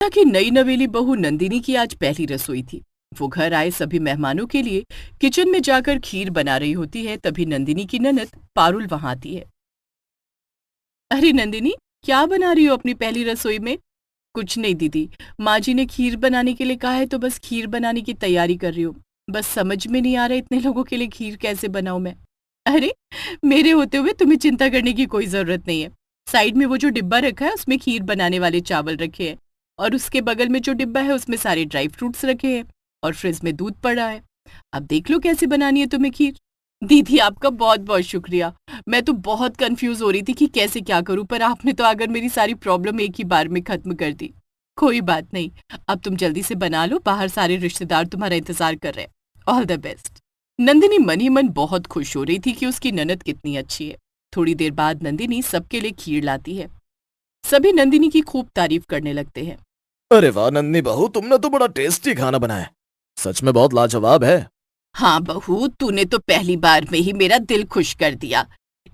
कि नई नवेली बहू नंदिनी की आज पहली रसोई थी। वो घर आए सभी मेहमानों के लिए किचन में जाकर खीर बना रही होती है। तभी नंदिनी की ननद पारुल वहां आती है। अरे नंदिनी, क्या बना रही हो अपनी पहली रसोई में? कुछ नहीं दीदी, माँ जी ने खीर बनाने के लिए कहा है तो बस खीर बनाने की तैयारी कर रही हूँ। बस समझ में नहीं आ रहा इतने लोगों के लिए खीर कैसे बनाऊं मैं। अरे, मेरे होते हुए तुम्हें चिंता करने की कोई जरूरत नहीं है। साइड में वो जो डिब्बा रखा है उसमें खीर बनाने वाले चावल रखे हैं, और उसके बगल में जो डिब्बा है उसमें सारे ड्राई फ्रूट्स रखे हैं, और फ्रिज में दूध पड़ा है। अब देख लो कैसे बनानी है तुम्हें खीर। दीदी आपका बहुत बहुत शुक्रिया। मैं तो बहुत कंफ्यूज हो रही थी कि कैसे क्या करूं, पर आपने तो अगर मेरी सारी प्रॉब्लम एक ही बार में खत्म कर दी। कोई बात नहीं, अब तुम जल्दी से बना लो, बाहर सारे रिश्तेदार तुम्हारा इंतजार कर रहे हैं। All the best. नंदिनी मन ही मन बहुत खुश हो रही थी कि उसकी ननद कितनी अच्छी है। थोड़ी देर बाद नंदिनी सबके लिए खीर लाती है। सभी नंदिनी की खूब तारीफ करने लगते हैं। अरे वाह नन्नी बहू, तुमने तो बड़ा टेस्टी खाना बनाया है। सच में बहुत लाजवाब है। हाँ बहू, तूने तो पहली बार में ही मेरा दिल खुश कर दिया।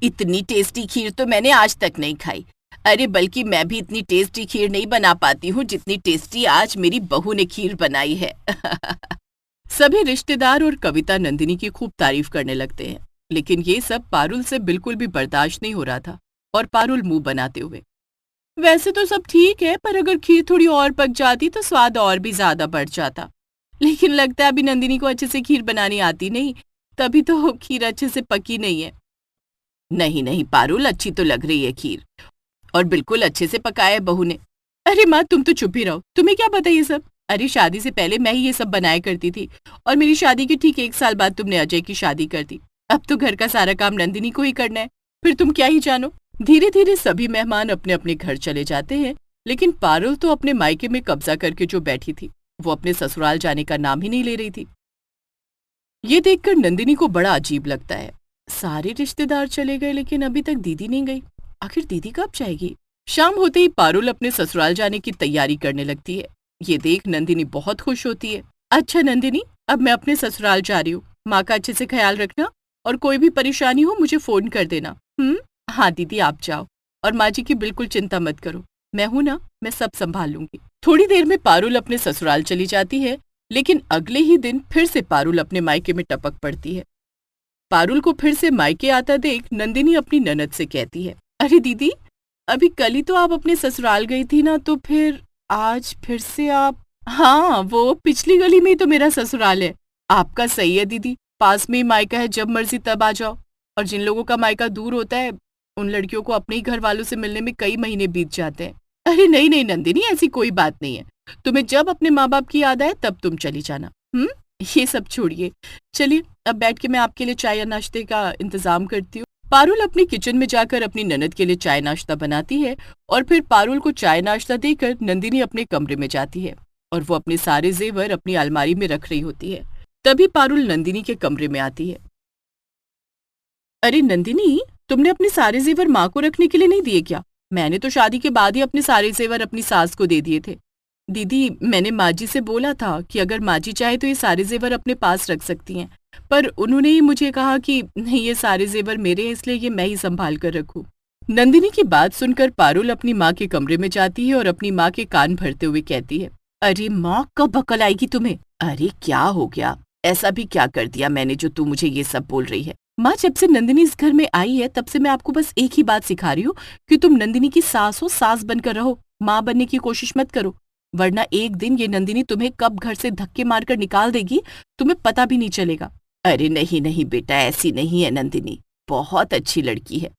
इतनी टेस्टी खीर तो मैंने आज तक नहीं खाई। अरे बल्कि मैं भी इतनी टेस्टी खीर नहीं बना पाती हूँ जितनी टेस्टी आज मेरी बहू ने खीर बनाई है। सभी रिश्तेदार और कविता नंदिनी की खूब तारीफ करने लगते हैं, लेकिन ये सब पारुल से बिल्कुल भी बर्दाश्त नहीं हो रहा था। और पारुल मुंह बनाते हुए, वैसे तो सब ठीक है, पर अगर खीर थोड़ी और पक जाती तो स्वाद और भी ज्यादा बढ़ जाता। लेकिन लगता है अभी नंदिनी को अच्छे से खीर बनानी आती नहीं, तभी तो खीर अच्छे से पकी नहीं है। नहीं नहीं पारुल, अच्छी तो लग रही है खीर, और बिल्कुल अच्छे से पकाया है बहू ने। अरे माँ, तुम तो चुप ही रहो, तुम्हें क्या पता ये सब। अरे शादी से पहले मैं ही ये सब बनाया करती थी, और मेरी शादी के ठीक 1 साल बाद तुमने अजय की शादी कर दी। अब तो घर का सारा काम नंदिनी को ही करना है, फिर तुम क्या ही जानो। धीरे धीरे सभी मेहमान अपने अपने घर चले जाते हैं, लेकिन पारुल तो अपने मायके में कब्जा करके जो बैठी थी, वो अपने ससुराल जाने का नाम ही नहीं ले रही थी। ये देखकर नंदिनी को बड़ा अजीब लगता है। सारे रिश्तेदार चले गए लेकिन अभी तक दीदी नहीं गई। आखिर दीदी कब जाएगी? शाम होते ही पारुल अपने ससुराल जाने की तैयारी करने लगती है। ये देख नंदिनी बहुत खुश होती है। अच्छा नंदिनी, अब मैं अपने ससुराल जा रही हूँ। माँ का अच्छे से ख्याल रखना, और कोई भी परेशानी हो मुझे फोन कर देना। हाँ दीदी, आप जाओ, और माँ जी की बिल्कुल चिंता मत करो। मैं हूं ना, मैं सब संभाल लूंगी। थोड़ी देर में पारुल अपने ससुराल चली जाती है, लेकिन अगले ही दिन फिर से पारुल अपने मायके में टपक पड़ती है। पारुल को फिर से मायके आता देख नंदिनी अपनी ननद से कहती है, अरे दीदी, अभी कल ही तो आप अपने ससुराल गई थी ना, तो फिर आज फिर से आप? हाँ, वो पिछली गली में ही तो मेरा ससुराल है। आपका सही है दीदी, पास में ही मायका है, जब मर्जी तब आ जाओ। और जिन लोगों का मायका दूर होता है, उन लड़कियों को अपने ही घर वालों से मिलने में कई महीने बीत जाते हैं। अरे नहीं नहीं नंदिनी, ऐसी कोई बात नहीं है। तुम्हें जब अपने माँ बाप की याद आए तब तुम चली जाना। ये सब छोड़िए, चलिए अब बैठ के मैं आपके लिए चाय या नाश्ते का इंतजाम करती हूँ। पारुल अपनी किचन में जाकर अपनी ननद के लिए चाय नाश्ता बनाती है, और फिर पारुल को चाय नाश्ता देकर नंदिनी अपने कमरे में जाती है, और वो अपने सारे जेवर अपनी अलमारी में रख रही होती है। तभी पारुल नंदिनी के कमरे में आती है। अरे नंदिनी, तुमने अपने सारे जेवर माँ को रखने के लिए नहीं दिए क्या? मैंने तो शादी के बाद ही अपने सारे जेवर अपनी सास को दे दिए थे। दीदी, मैंने माँ जी से बोला था कि अगर माँ जी चाहे तो ये सारे जेवर अपने पास रख सकती हैं, पर उन्होंने ही मुझे कहा कि नहीं, ये सारे जेवर मेरे हैं, इसलिए ये मैं ही संभाल कर रखूं। नंदिनी की बात सुनकर पारुल अपनी माँ के कमरे में जाती है और अपनी माँ के कान भरते हुए कहती है, अरे माँ, कब अकल आएगी तुम्हें? अरे क्या हो गया? ऐसा भी क्या कर दिया मैंने जो तू मुझे ये सब बोल रही है? माँ, जब से नंदिनी इस घर में आई है तब से मैं आपको बस एक ही बात सिखा रही हूँ कि तुम नंदिनी की सास हो, सास बनकर रहो, माँ बनने की कोशिश मत करो, वरना एक दिन ये नंदिनी तुम्हें कब घर से धक्के मारकर निकाल देगी, तुम्हें पता भी नहीं चलेगा। अरे नहीं नहीं बेटा, ऐसी नहीं है नंदिनी, बहुत अच्छी लड़की है।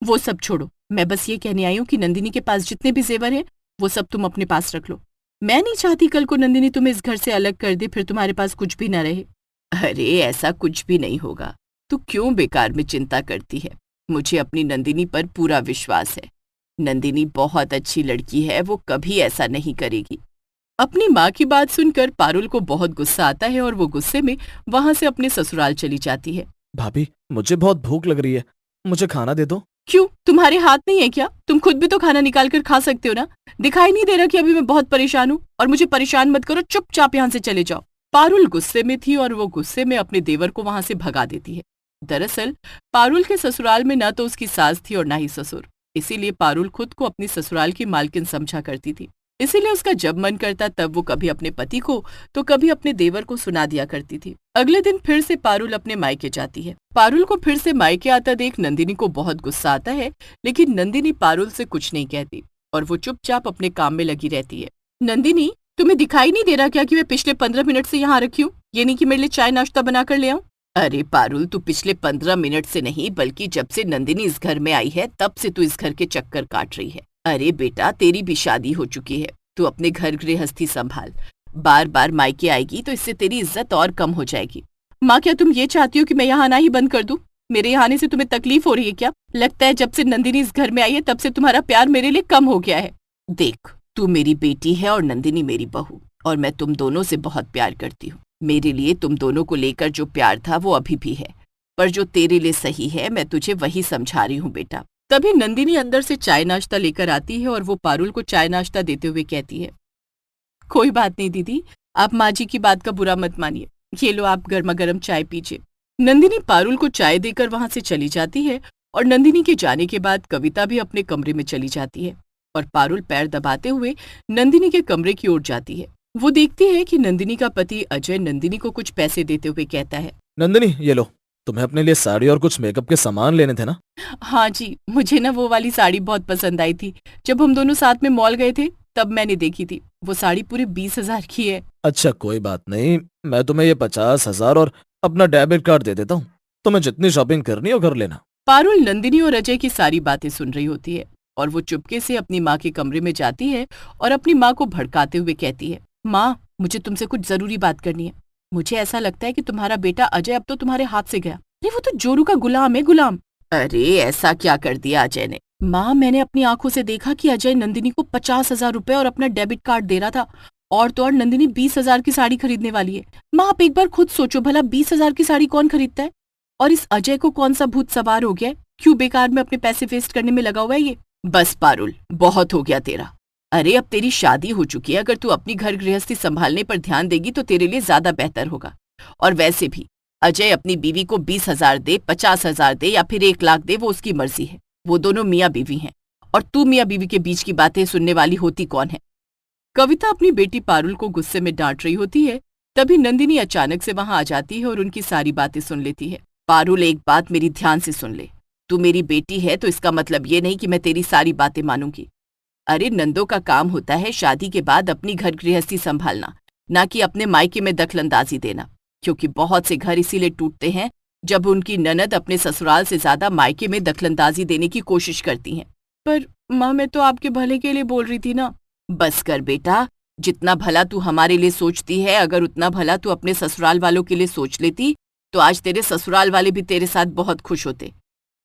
वो सब छोड़ो, मैं बस ये कहने आई हूँ कि नंदिनी के पास जितने भी जेवर हैं वो सब तुम अपने पास रख लो। मैं नहीं चाहती कल को नंदिनी तुम्हें इस घर से अलग कर दे, फिर तुम्हारे पास कुछ भी न रहे। अरे ऐसा कुछ भी नहीं होगा, तू क्यों बेकार में चिंता करती है? मुझे अपनी नंदिनी पर पूरा विश्वास है। नंदिनी बहुत अच्छी लड़की है, वो कभी ऐसा नहीं करेगी। अपनी माँ की बात सुनकर पारुल को बहुत गुस्सा आता है, और वो गुस्से में वहां से अपने ससुराल चली जाती है। भाभी, मुझे बहुत भूख लग रही है, मुझे खाना दे दो। क्यों, तुम्हारे हाथ नहीं है क्या? तुम खुद भी तो खाना निकाल कर खा सकते हो ना। दिखाई नहीं दे रहा कि अभी मैं बहुत परेशान हूँ? और मुझे परेशान मत करो, चुपचाप यहाँ से चले जाओ। पारुल गुस्से में थी, और वो गुस्से में अपने देवर को वहां से भगा देती है। दरअसल पारुल के ससुराल में न तो उसकी सास थी और न ही ससुर, इसीलिए पारुल खुद को अपनी ससुराल की मालकिन समझा करती थी। इसीलिए उसका जब मन करता तब वो कभी अपने पति को तो कभी अपने देवर को सुना दिया करती थी। अगले दिन फिर से पारुल अपने मायके जाती है। पारुल को फिर से मायके आता देख नंदिनी को बहुत गुस्सा आता है, लेकिन नंदिनी पारुल से कुछ नहीं कहती और वो चुपचाप अपने काम में लगी रहती है। नंदिनी, तुम्हें दिखाई नहीं दे रहा क्या कि मैं पिछले 15 मिनट से यहाँ रखी हूँ? ये नहीं कि मेरे लिए चाय नाश्ता बना कर ले आऊं? अरे पारुल, तू पिछले 15 मिनट से नहीं बल्कि जब से नंदिनी इस घर में आई है तब से तू इस घर के चक्कर काट रही है। अरे बेटा, तेरी भी शादी हो चुकी है, तू अपने घर गृहस्थी संभाल। बार बार मायके आएगी तो इससे तेरी इज्जत और कम हो जाएगी। माँ, क्या तुम ये चाहती हो कि मैं यहाँ आना ही बंद कर दूं? मेरे यहाँ आने से तुम्हें तकलीफ हो रही है क्या? लगता है जब से नंदिनी इस घर में आई है तब से तुम्हारा प्यार मेरे लिए कम हो गया है। देख, तू मेरी बेटी है और नंदिनी मेरी बहू, और मैं तुम दोनों से बहुत प्यार करती हूँ। मेरे लिए तुम दोनों को लेकर जो प्यार था वो अभी भी है, पर जो तेरे लिए सही है मैं तुझे वही समझा रही हूँ बेटा। तभी नंदिनी अंदर से चाय नाश्ता लेकर आती है और वो पारुल को चाय नाश्ता देते हुए कहती है, कोई बात नहीं दीदी, आप माँ जी की बात का बुरा मत मानिए, ये लो आप गर्मा गर्म चाय पीजिए। नंदिनी पारुल को चाय देकर वहां से चली जाती है और नंदिनी के जाने के बाद कविता भी अपने कमरे में चली जाती है और पारुल पैर दबाते हुए नंदिनी के कमरे की ओर जाती है। वो देखती है कि नंदिनी का पति अजय नंदिनी को कुछ पैसे देते हुए कहता है, नंदिनी, ये लो, तुम्हें अपने लिए साड़ी और कुछ मेकअप के सामान लेने थे ना? हाँ जी, मुझे ना वो वाली साड़ी बहुत पसंद आई थी। जब हम दोनों साथ में मॉल गए थे तब मैंने देखी थी। वो साड़ी पूरे 20,000 की है। अच्छा, कोई बात नहीं, मैं तुम्हें ये 50,000 और अपना डेबिट कार्ड दे देता हूँ। तुम्हें जितनी शॉपिंग करनी हो कर लेना। पारुल नंदिनी और अजय की सारी बातें सुन रही होती है और वो चुपके से अपनी माँ के कमरे में जाती है और अपनी माँ को भड़काते हुए कहती है, माँ, मुझे तुमसे कुछ जरूरी बात करनी है। मुझे ऐसा लगता है कि तुम्हारा बेटा अजय अब तो तुम्हारे हाथ से गया। नहीं, वो तो जोरू का गुलाम है, गुलाम। अरे ऐसा क्या कर दिया अजय ने? माँ, मैंने अपनी आंखों से देखा कि अजय नंदिनी को 50,000 रुपए और अपना डेबिट कार्ड दे रहा था, और तो और नंदिनी 20,000 की साड़ी खरीदने वाली है। माँ, आप एक बार खुद सोचो भला, 20,000 की साड़ी कौन खरीदता है? और इस अजय को कौन सा भूत सवार हो गया है? क्यों बेकार में अपने पैसे वेस्ट करने में लगा हुआ है ये? बस पारुल, बहुत हो गया तेरा। अरे अब तेरी शादी हो चुकी है, अगर तू अपनी घर गृहस्थी संभालने पर ध्यान देगी तो तेरे लिए ज्यादा बेहतर होगा। और वैसे भी अजय अपनी बीवी को 20,000 दे, 50,000 दे या फिर 1 लाख दे, वो उसकी मर्जी है। वो दोनों मियाँ बीवी हैं, और तू मियाँ बीवी के बीच की बातें सुनने वाली होती कौन है? कविता अपनी बेटी पारुल को गुस्से में डांट रही होती है, तभी नंदिनी अचानक से वहां आ जाती है और उनकी सारी बातें सुन लेती है। पारुल, एक बात मेरी ध्यान से सुन ले। तू मेरी बेटी है तो इसका मतलब ये नहीं कि मैं तेरी सारी बातें मानूंगी। अरे नंदों का काम होता है शादी के बाद अपनी घर गृहस्थी संभालना, ना कि अपने मायके में दखलंदाजी देना, क्योंकि बहुत से घर इसीलिए टूटते हैं जब उनकी ननद अपने ससुराल से ज्यादा मायके में दखलंदाजी देने की कोशिश करती हैं। पर माँ, मैं तो आपके भले के लिए बोल रही थी ना। बस कर बेटा, जितना भला तू हमारे लिए सोचती है, अगर उतना भला तू अपने ससुराल वालों के लिए सोच लेती तो आज तेरे ससुराल वाले भी तेरे साथ बहुत खुश होते।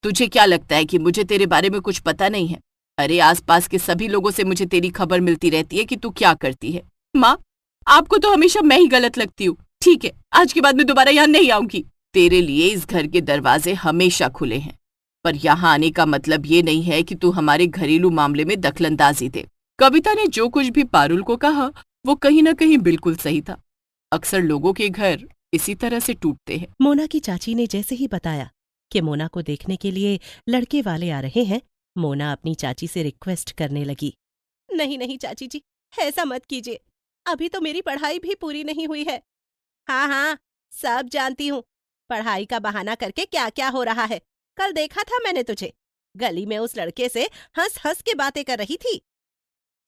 तुझे क्या लगता है कि मुझे तेरे बारे में कुछ पता नहीं है? अरे आसपास के सभी लोगों से मुझे तेरी खबर मिलती रहती है कि तू क्या करती है। माँ, आपको तो हमेशा मैं ही गलत लगती हूँ। ठीक है, आज के बाद मैं दोबारा यहाँ नहीं आऊंगी। तेरे लिए इस घर के दरवाजे हमेशा खुले हैं, पर यहाँ आने का मतलब ये नहीं है कि तू हमारे घरेलू मामले में दखलंदाजी दे। कविता ने जो कुछ भी पारुल को कहा वो कहीं न कहीं बिल्कुल सही था। अक्सर लोगों के घर इसी तरह से टूटते हैं। मोना की चाची ने जैसे ही बताया कि मोना को देखने के लिए लड़के वाले आ रहे हैं, मोना अपनी चाची से रिक्वेस्ट करने लगी। नहीं नहीं चाची जी, ऐसा मत कीजिए, अभी तो मेरी पढ़ाई भी पूरी नहीं हुई है। हाँ हाँ, सब जानती हूँ, पढ़ाई का बहाना करके क्या क्या हो रहा है। कल देखा था मैंने तुझे, गली में उस लड़के से हंस हंस के बातें कर रही थी।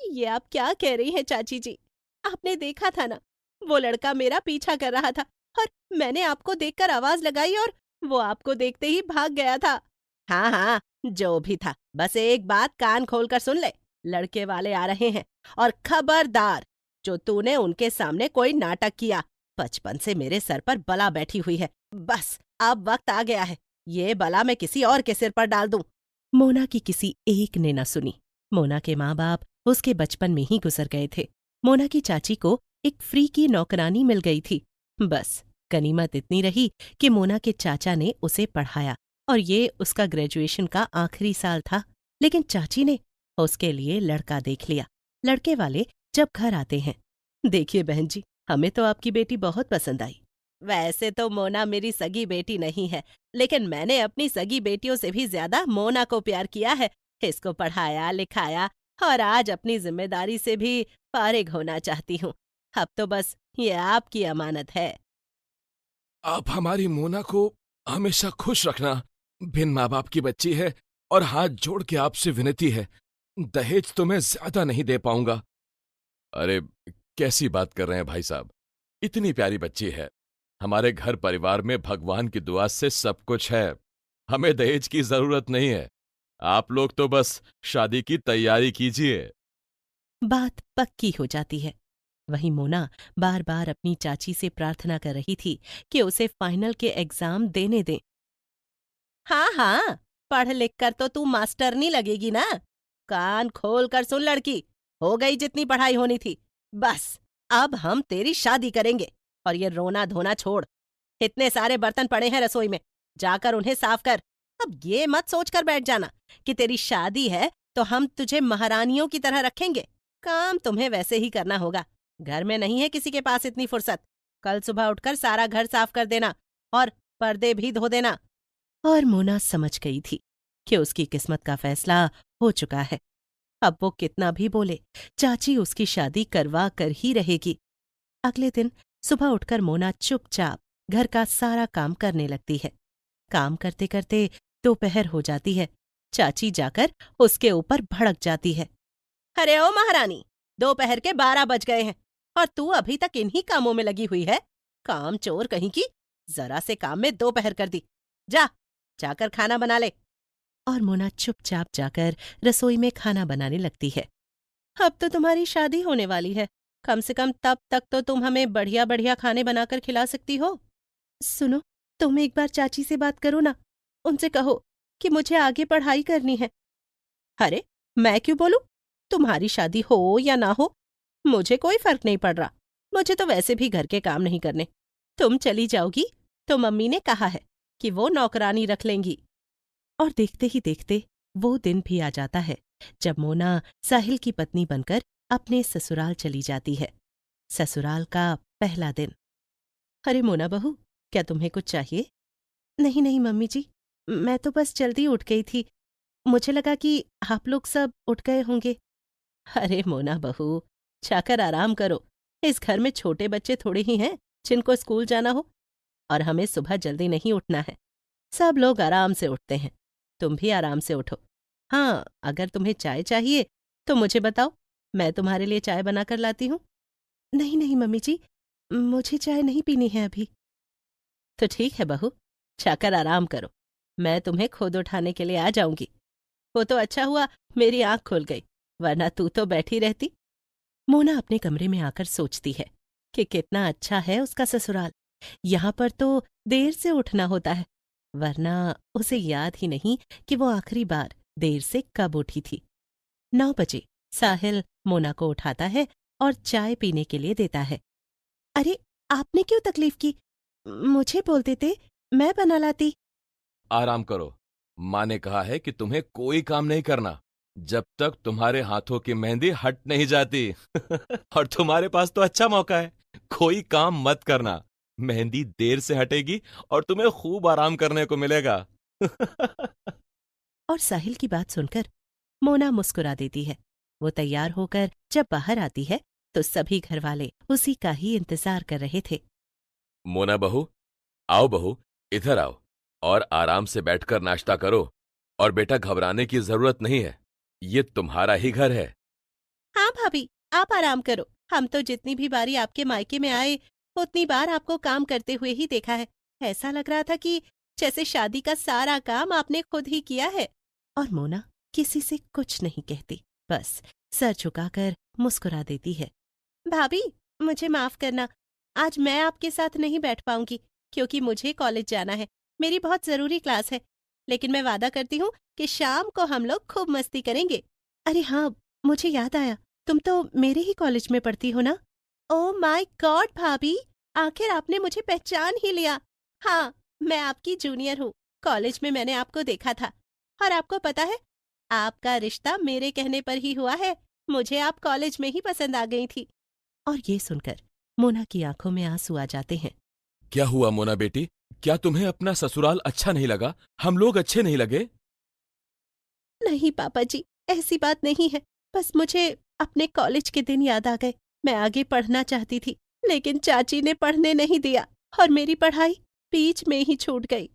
ये आप क्या कह रही हैं चाची जी? आपने देखा था ना, वो लड़का मेरा पीछा कर रहा था और मैंने आपको देखकर आवाज लगाई और वो आपको देखते ही भाग गया था। हाँ हाँ, जो भी था, बस एक बात कान खोलकर सुन ले, लड़के वाले आ रहे हैं और खबरदार, जो तूने उनके सामने कोई नाटक किया, बचपन से मेरे सर पर बला बैठी हुई है। बस अब वक्त आ गया है, ये बला मैं किसी और के सिर पर डाल दूं। मोना की किसी एक ने न सुनी। मोना के माँ बाप उसके बचपन में ही गुजर गए थे। मोना की चाची को एक फ्री की नौकरानी मिल गई थी। बस गनीमत इतनी रही कि मोना के चाचा ने उसे पढ़ाया और ये उसका ग्रेजुएशन का आखिरी साल था। लेकिन चाची ने उसके लिए लड़का देख लिया। लड़के वाले जब घर आते हैं, देखिए बहन जी, हमें तो आपकी बेटी बहुत पसंद आई। वैसे तो मोना मेरी सगी बेटी नहीं है, लेकिन मैंने अपनी सगी बेटियों से भी ज्यादा मोना को प्यार किया है। इसको पढ़ाया लिखाया, और आज अपनी जिम्मेदारी से भी फारिग होना चाहती हूँ। अब तो बस ये आपकी अमानत है। आप हमारी मोना को हमेशा खुश रखना। बिन माँ बाप की बच्ची है और हाथ जोड़ के आपसे विनती है, दहेज तो मैं ज्यादा नहीं दे पाऊंगा। अरे कैसी बात कर रहे हैं भाई साहब, इतनी प्यारी बच्ची है। हमारे घर परिवार में भगवान की दुआ से सब कुछ है, हमें दहेज की जरूरत नहीं है। आप लोग तो बस शादी की तैयारी कीजिए। बात पक्की हो जाती है। वहीं मोना बार बार अपनी चाची से प्रार्थना कर रही थी कि उसे फाइनल के एग्जाम देने दें। हाँ हाँ, पढ़ लिख कर तो तू मास्टरनी लगेगी ना। कान खोल कर सुन लड़की, हो गई जितनी पढ़ाई होनी थी। बस अब हम तेरी शादी करेंगे। और ये रोना धोना छोड़। इतने सारे बर्तन पड़े हैं रसोई में, जाकर उन्हें साफ कर। अब ये मत सोच कर बैठ जाना कि तेरी शादी है तो हम तुझे महारानियों की तरह रखेंगे। काम तुम्हें वैसे ही करना होगा। घर में नहीं है किसी के पास इतनी फुर्सत। कल सुबह उठकर सारा घर साफ कर देना और पर्दे भी धो देना। और मोना समझ गई थी कि उसकी किस्मत का फैसला हो चुका है। अब वो कितना भी बोले, चाची उसकी शादी करवा कर ही रहेगी। अगले दिन सुबह उठकर मोना चुपचाप घर का सारा काम करने लगती है। काम करते करते दोपहर हो जाती है। चाची जाकर उसके ऊपर भड़क जाती है। अरे ओ महारानी, दोपहर के 12 बज गए हैं और तू अभी तक इन्हीं कामों में लगी हुई है। काम चोर कहीं की, जरा से काम में दोपहर कर दी। जाकर खाना बना ले। और मोना चुपचाप जाकर रसोई में खाना बनाने लगती है। अब तो तुम्हारी शादी होने वाली है, कम से कम तब तक तो तुम हमें बढ़िया बढ़िया खाने बनाकर खिला सकती हो। सुनो, तुम एक बार चाची से बात करो ना, उनसे कहो कि मुझे आगे पढ़ाई करनी है। अरे मैं क्यों बोलूं? तुम्हारी शादी हो या ना हो, मुझे कोई फर्क नहीं पड़ रहा। मुझे तो वैसे भी घर के काम नहीं करने। तुम चली जाओगी तो मम्मी ने कहा है कि वो नौकरानी रख लेंगी। और देखते ही देखते वो दिन भी आ जाता है जब मोना साहिल की पत्नी बनकर अपने ससुराल चली जाती है। ससुराल का पहला दिन। अरे मोना बहू, क्या तुम्हें कुछ चाहिए? नहीं नहीं मम्मी जी, मैं तो बस जल्दी उठ गई थी। मुझे लगा कि आप लोग सब उठ गए होंगे। अरे मोना बहू, जाकर आराम करो। इस घर में छोटे बच्चे थोड़े ही हैं जिनको स्कूल जाना हो, और हमें सुबह जल्दी नहीं उठना है। सब लोग आराम से उठते हैं, तुम भी आराम से उठो। हाँ, अगर तुम्हें चाय चाहिए तो मुझे बताओ, मैं तुम्हारे लिए चाय बनाकर लाती हूँ। नहीं नहीं मम्मी जी, मुझे चाय नहीं पीनी है अभी। तो ठीक है बहू, जाकर आराम करो। मैं तुम्हें खुद उठाने के लिए आ जाऊंगी। वो तो अच्छा हुआ मेरी आंख खुल गई, वरना तू तो बैठी रहती। मोना अपने कमरे में आकर सोचती है कि कितना अच्छा है उसका ससुराल। यहाँ पर तो देर से उठना होता है, वरना उसे याद ही नहीं कि वो आखिरी बार देर से कब उठी थी। 9 बजे साहिल मोना को उठाता है और चाय पीने के लिए देता है। अरे आपने क्यों तकलीफ की? मुझे बोल देते, मैं बना लाती। आराम करो, माँ ने कहा है कि तुम्हें कोई काम नहीं करना जब तक तुम्हारे हाथों की मेहंदी हट नहीं जाती। और तुम्हारे पास तो अच्छा मौका है, कोई काम मत करना। मेहंदी देर से हटेगी और तुम्हें खूब आराम करने को मिलेगा। और साहिल की बात सुनकर मोना मुस्कुरा देती है। वो तैयार होकर जब बाहर आती है तो सभी घरवाले उसी का ही इंतजार कर रहे थे। मोना बहू, आओ बहू, इधर आओ और आराम से बैठकर नाश्ता करो। और बेटा, घबराने की जरूरत नहीं है, ये तुम्हारा ही घर है। हाँ भाभी, आप आराम करो। हम तो जितनी भी बारी आपके मायके में आए उतनी बार आपको काम करते हुए ही देखा है। ऐसा लग रहा था कि जैसे शादी का सारा काम आपने खुद ही किया है। और मोना किसी से कुछ नहीं कहती, बस सर झुकाकर मुस्कुरा देती है। भाभी, मुझे माफ करना, आज मैं आपके साथ नहीं बैठ पाऊंगी क्योंकि मुझे कॉलेज जाना है। मेरी बहुत जरूरी क्लास है, लेकिन मैं वादा करती हूँ कि शाम को हम लोग खूब मस्ती करेंगे। अरे हाँ, मुझे याद आया, तुम तो मेरे ही कॉलेज में पढ़ती हो ना? ओह माय गॉड भाभी, आखिर आपने मुझे पहचान ही लिया। हाँ, मैं आपकी जूनियर हूँ। कॉलेज में मैंने आपको देखा था। और आपको पता है, आपका रिश्ता मेरे कहने पर ही हुआ है। मुझे आप कॉलेज में ही पसंद आ गई थी। और ये सुनकर मोना की आंखों में आंसू आ जाते हैं। क्या हुआ मोना बेटी, क्या तुम्हें अपना ससुराल अच्छा नहीं लगा? हम लोग अच्छे नहीं लगे? नहीं पापा जी, ऐसी बात नहीं है। बस मुझे अपने कॉलेज के दिन याद आ गए। मैं आगे पढ़ना चाहती थी, लेकिन चाची ने पढ़ने नहीं दिया और मेरी पढ़ाई बीच में ही छूट गई।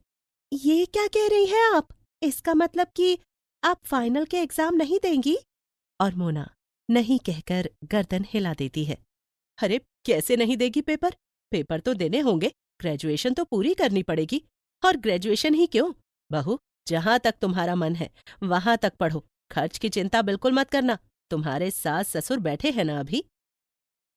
ये क्या कह रही हैं आप? इसका मतलब कि आप फाइनल के एग्जाम नहीं देंगी? और मोना नहीं कहकर गर्दन हिला देती है। अरे कैसे नहीं देगी पेपर? पेपर तो देने होंगे, ग्रेजुएशन तो पूरी करनी पड़ेगी। और ग्रेजुएशन ही क्यों बहू, जहां तक तुम्हारा मन है वहां तक पढ़ो। खर्च की चिंता बिल्कुल मत करना, तुम्हारे सास ससुर बैठे हैं ना अभी।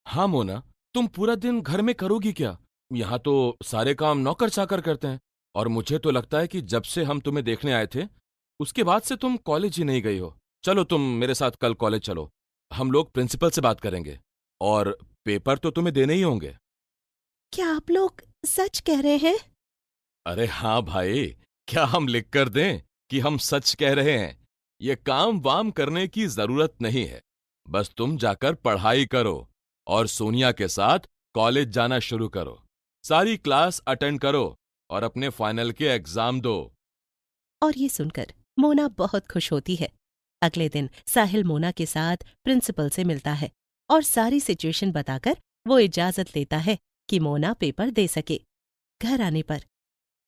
हाँ मोना, तुम पूरा दिन घर में करोगी क्या? यहाँ तो सारे काम नौकर चाकर करते हैं, और मुझे तो लगता है कि जब से हम तुम्हें देखने आए थे उसके बाद से तुम कॉलेज ही नहीं गई हो। चलो तुम मेरे साथ कल कॉलेज चलो, हम लोग प्रिंसिपल से बात करेंगे, और पेपर तो तुम्हें देने ही होंगे। क्या आप लोग सच कह रहे हैं? अरे हाँ भाई, क्या हम लिख कर दें कि हम सच कह रहे हैं? ये काम वाम करने की जरूरत नहीं है, बस तुम जाकर पढ़ाई करो और सोनिया के साथ कॉलेज जाना शुरू करो। सारी क्लास अटेंड करो और अपने फाइनल के एग्जाम दो। और ये सुनकर मोना बहुत खुश होती है। अगले दिन साहिल मोना के साथ प्रिंसिपल से मिलता है और सारी सिचुएशन बताकर वो इजाजत लेता है कि मोना पेपर दे सके। घर आने पर,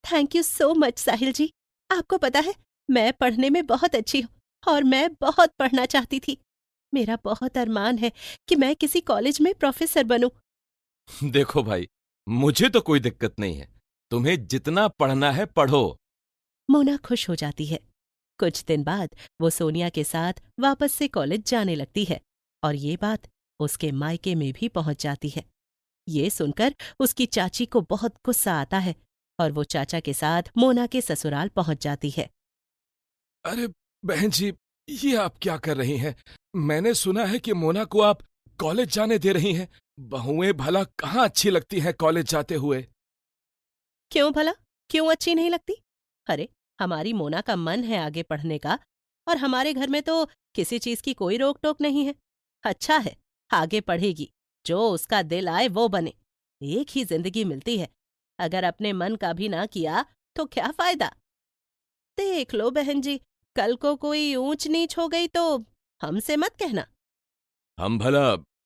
थैंक यू सो मच साहिल जी। आपको पता है मैं पढ़ने में बहुत अच्छी हूँ और मैं बहुत पढ़ना चाहती थी। मेरा बहुत अरमान है कि मैं किसी कॉलेज में प्रोफेसर बनूं। देखो भाई, मुझे तो कोई दिक्कत नहीं है, तुम्हें जितना पढ़ना है पढ़ो। मोना खुश हो जाती है। कुछ दिन बाद वो सोनिया के साथ वापस से कॉलेज जाने लगती है और ये बात उसके मायके में भी पहुंच जाती है। ये सुनकर उसकी चाची को बहुत गुस्सा आता है और वो चाचा के साथ मोना के ससुराल पहुंच जाती है। अरे बहन जी, ये आप क्या कर रही हैं? मैंने सुना है कि मोना को आप कॉलेज जाने दे रही हैं। बहुएं भला कहाँ अच्छी लगती हैं कॉलेज जाते हुए? क्यों भला, क्यों अच्छी नहीं लगती? अरे हमारी मोना का मन है आगे पढ़ने का, और हमारे घर में तो किसी चीज की कोई रोक टोक नहीं है। अच्छा है, आगे पढ़ेगी, जो उसका दिल आए वो बने। एक ही जिंदगी मिलती है, अगर अपने मन का भी ना किया तो क्या फायदा? देख लो बहन जी, कल को कोई ऊंच नीच हो गई तो हमसे मत कहना। हम भला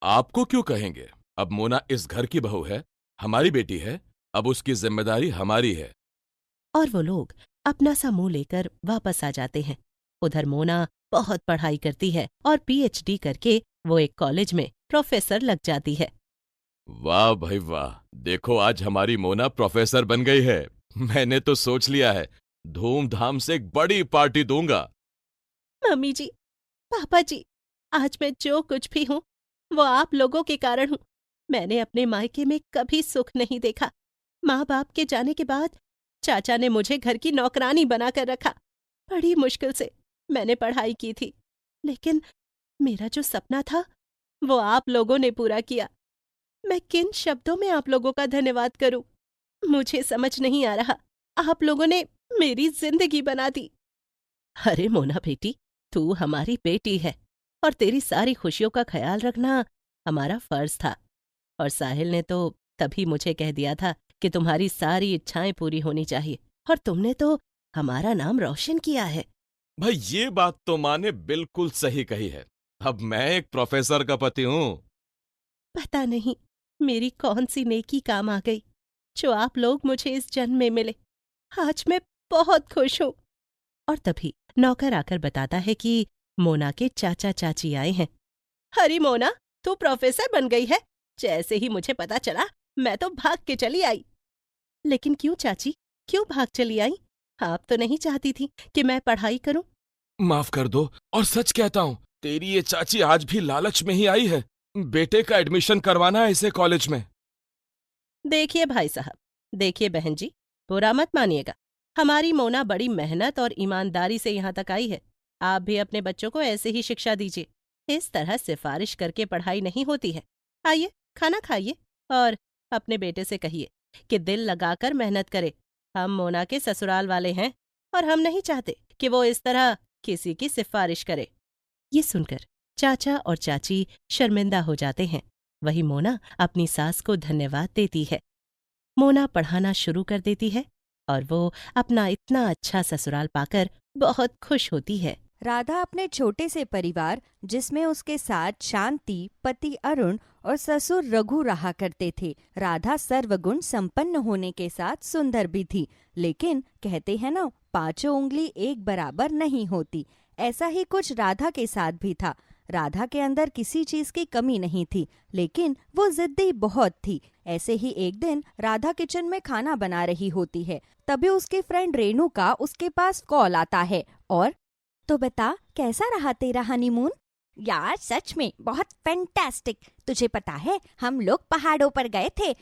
आपको क्यों कहेंगे? अब मोना इस घर की बहू है, हमारी बेटी है, अब उसकी जिम्मेदारी हमारी है। और वो लोग अपना सा मुंह लेकर वापस आ जाते हैं। उधर मोना बहुत पढ़ाई करती है और पीएचडी करके वो एक कॉलेज में प्रोफेसर लग जाती है। वाह भाई वाह, देखो आज हमारी मोना प्रोफेसर बन गई है। मैंने तो सोच लिया है, धूमधाम से एक बड़ी पार्टी दूंगा। मम्मी जी, पापा जी, आज मैं जो कुछ भी हूँ वो आप लोगों के कारण हूँ। मैंने अपने मायके में कभी सुख नहीं देखा। माँ बाप के जाने के बाद चाचा ने मुझे घर की नौकरानी बनाकर रखा। बड़ी मुश्किल से मैंने पढ़ाई की थी, लेकिन मेरा जो सपना था वो आप लोगों ने पूरा किया। मैं किन शब्दों में आप लोगों का धन्यवाद करूं? मुझे समझ नहीं आ रहा। आप लोगों ने मेरी जिंदगी बना दी। अरे मोना बेटी, तू हमारी बेटी है और तेरी सारी खुशियों का ख्याल रखना हमारा फर्ज था। और साहिल ने तो तभी मुझे कह दिया था कि तुम्हारी सारी इच्छाएं पूरी होनी चाहिए, और तुमने तो हमारा नाम रोशन किया है। भाई ये बात तो माँ ने बिल्कुल सही कही है। अब मैं एक प्रोफेसर का पति हूँ। पता नहीं मेरी कौन सी नेकी काम आ गई जो आप लोग मुझे इस जन्म में मिले। आज मैं बहुत खुश हूँ। और तभी नौकर आकर बताता है कि मोना के चाचा चाची आए हैं। अरे मोना, तू प्रोफेसर बन गई है। जैसे ही मुझे पता चला मैं तो भाग के चली आई। लेकिन क्यों चाची, क्यों भाग चली आई? आप तो नहीं चाहती थी कि मैं पढ़ाई करूं? माफ कर दो, और सच कहता हूँ, तेरी ये चाची आज भी लालच में ही आई है। बेटे का एडमिशन करवाना है इसे कॉलेज में। देखिए भाई साहब, देखिए बहन जी, बुरा मत मानिएगा। हमारी मोना बड़ी मेहनत और ईमानदारी से यहाँ तक आई है। आप भी अपने बच्चों को ऐसे ही शिक्षा दीजिए। इस तरह सिफारिश करके पढ़ाई नहीं होती है। आइए खाना खाइए और अपने बेटे से कहिए कि दिल लगाकर मेहनत करे। हम मोना के ससुराल वाले हैं और हम नहीं चाहते कि वो इस तरह किसी की सिफारिश करे। ये सुनकर चाचा और चाची शर्मिंदा हो जाते हैं। वही मोना अपनी सास को धन्यवाद देती है। मोना पढ़ाना शुरू कर देती है और वो अपना इतना अच्छा ससुराल पाकर बहुत खुश होती है। राधा अपने छोटे से परिवार, जिसमें उसके साथ शांति, पति अरुण और ससुर रघु रहा करते थे। राधा सर्वगुण संपन्न होने के साथ सुंदर भी थी, लेकिन कहते हैं ना, पांचों उंगली एक बराबर नहीं होती। ऐसा ही कुछ राधा के साथ भी था। राधा के अंदर किसी चीज की कमी नहीं थी, लेकिन वो जिद्दी बहुत थी। ऐसे ही एक दिन राधा किचन में खाना बना रही होती है, तभी उसकी फ्रेंड रेणु का उसके पास कॉल आता है और तो बता, कैसा रहा तेरा हनीमून? यार सच में बहुत फैंटास्टिक। तुझे पता है, हम लोग पहाड़ों पर गए थे।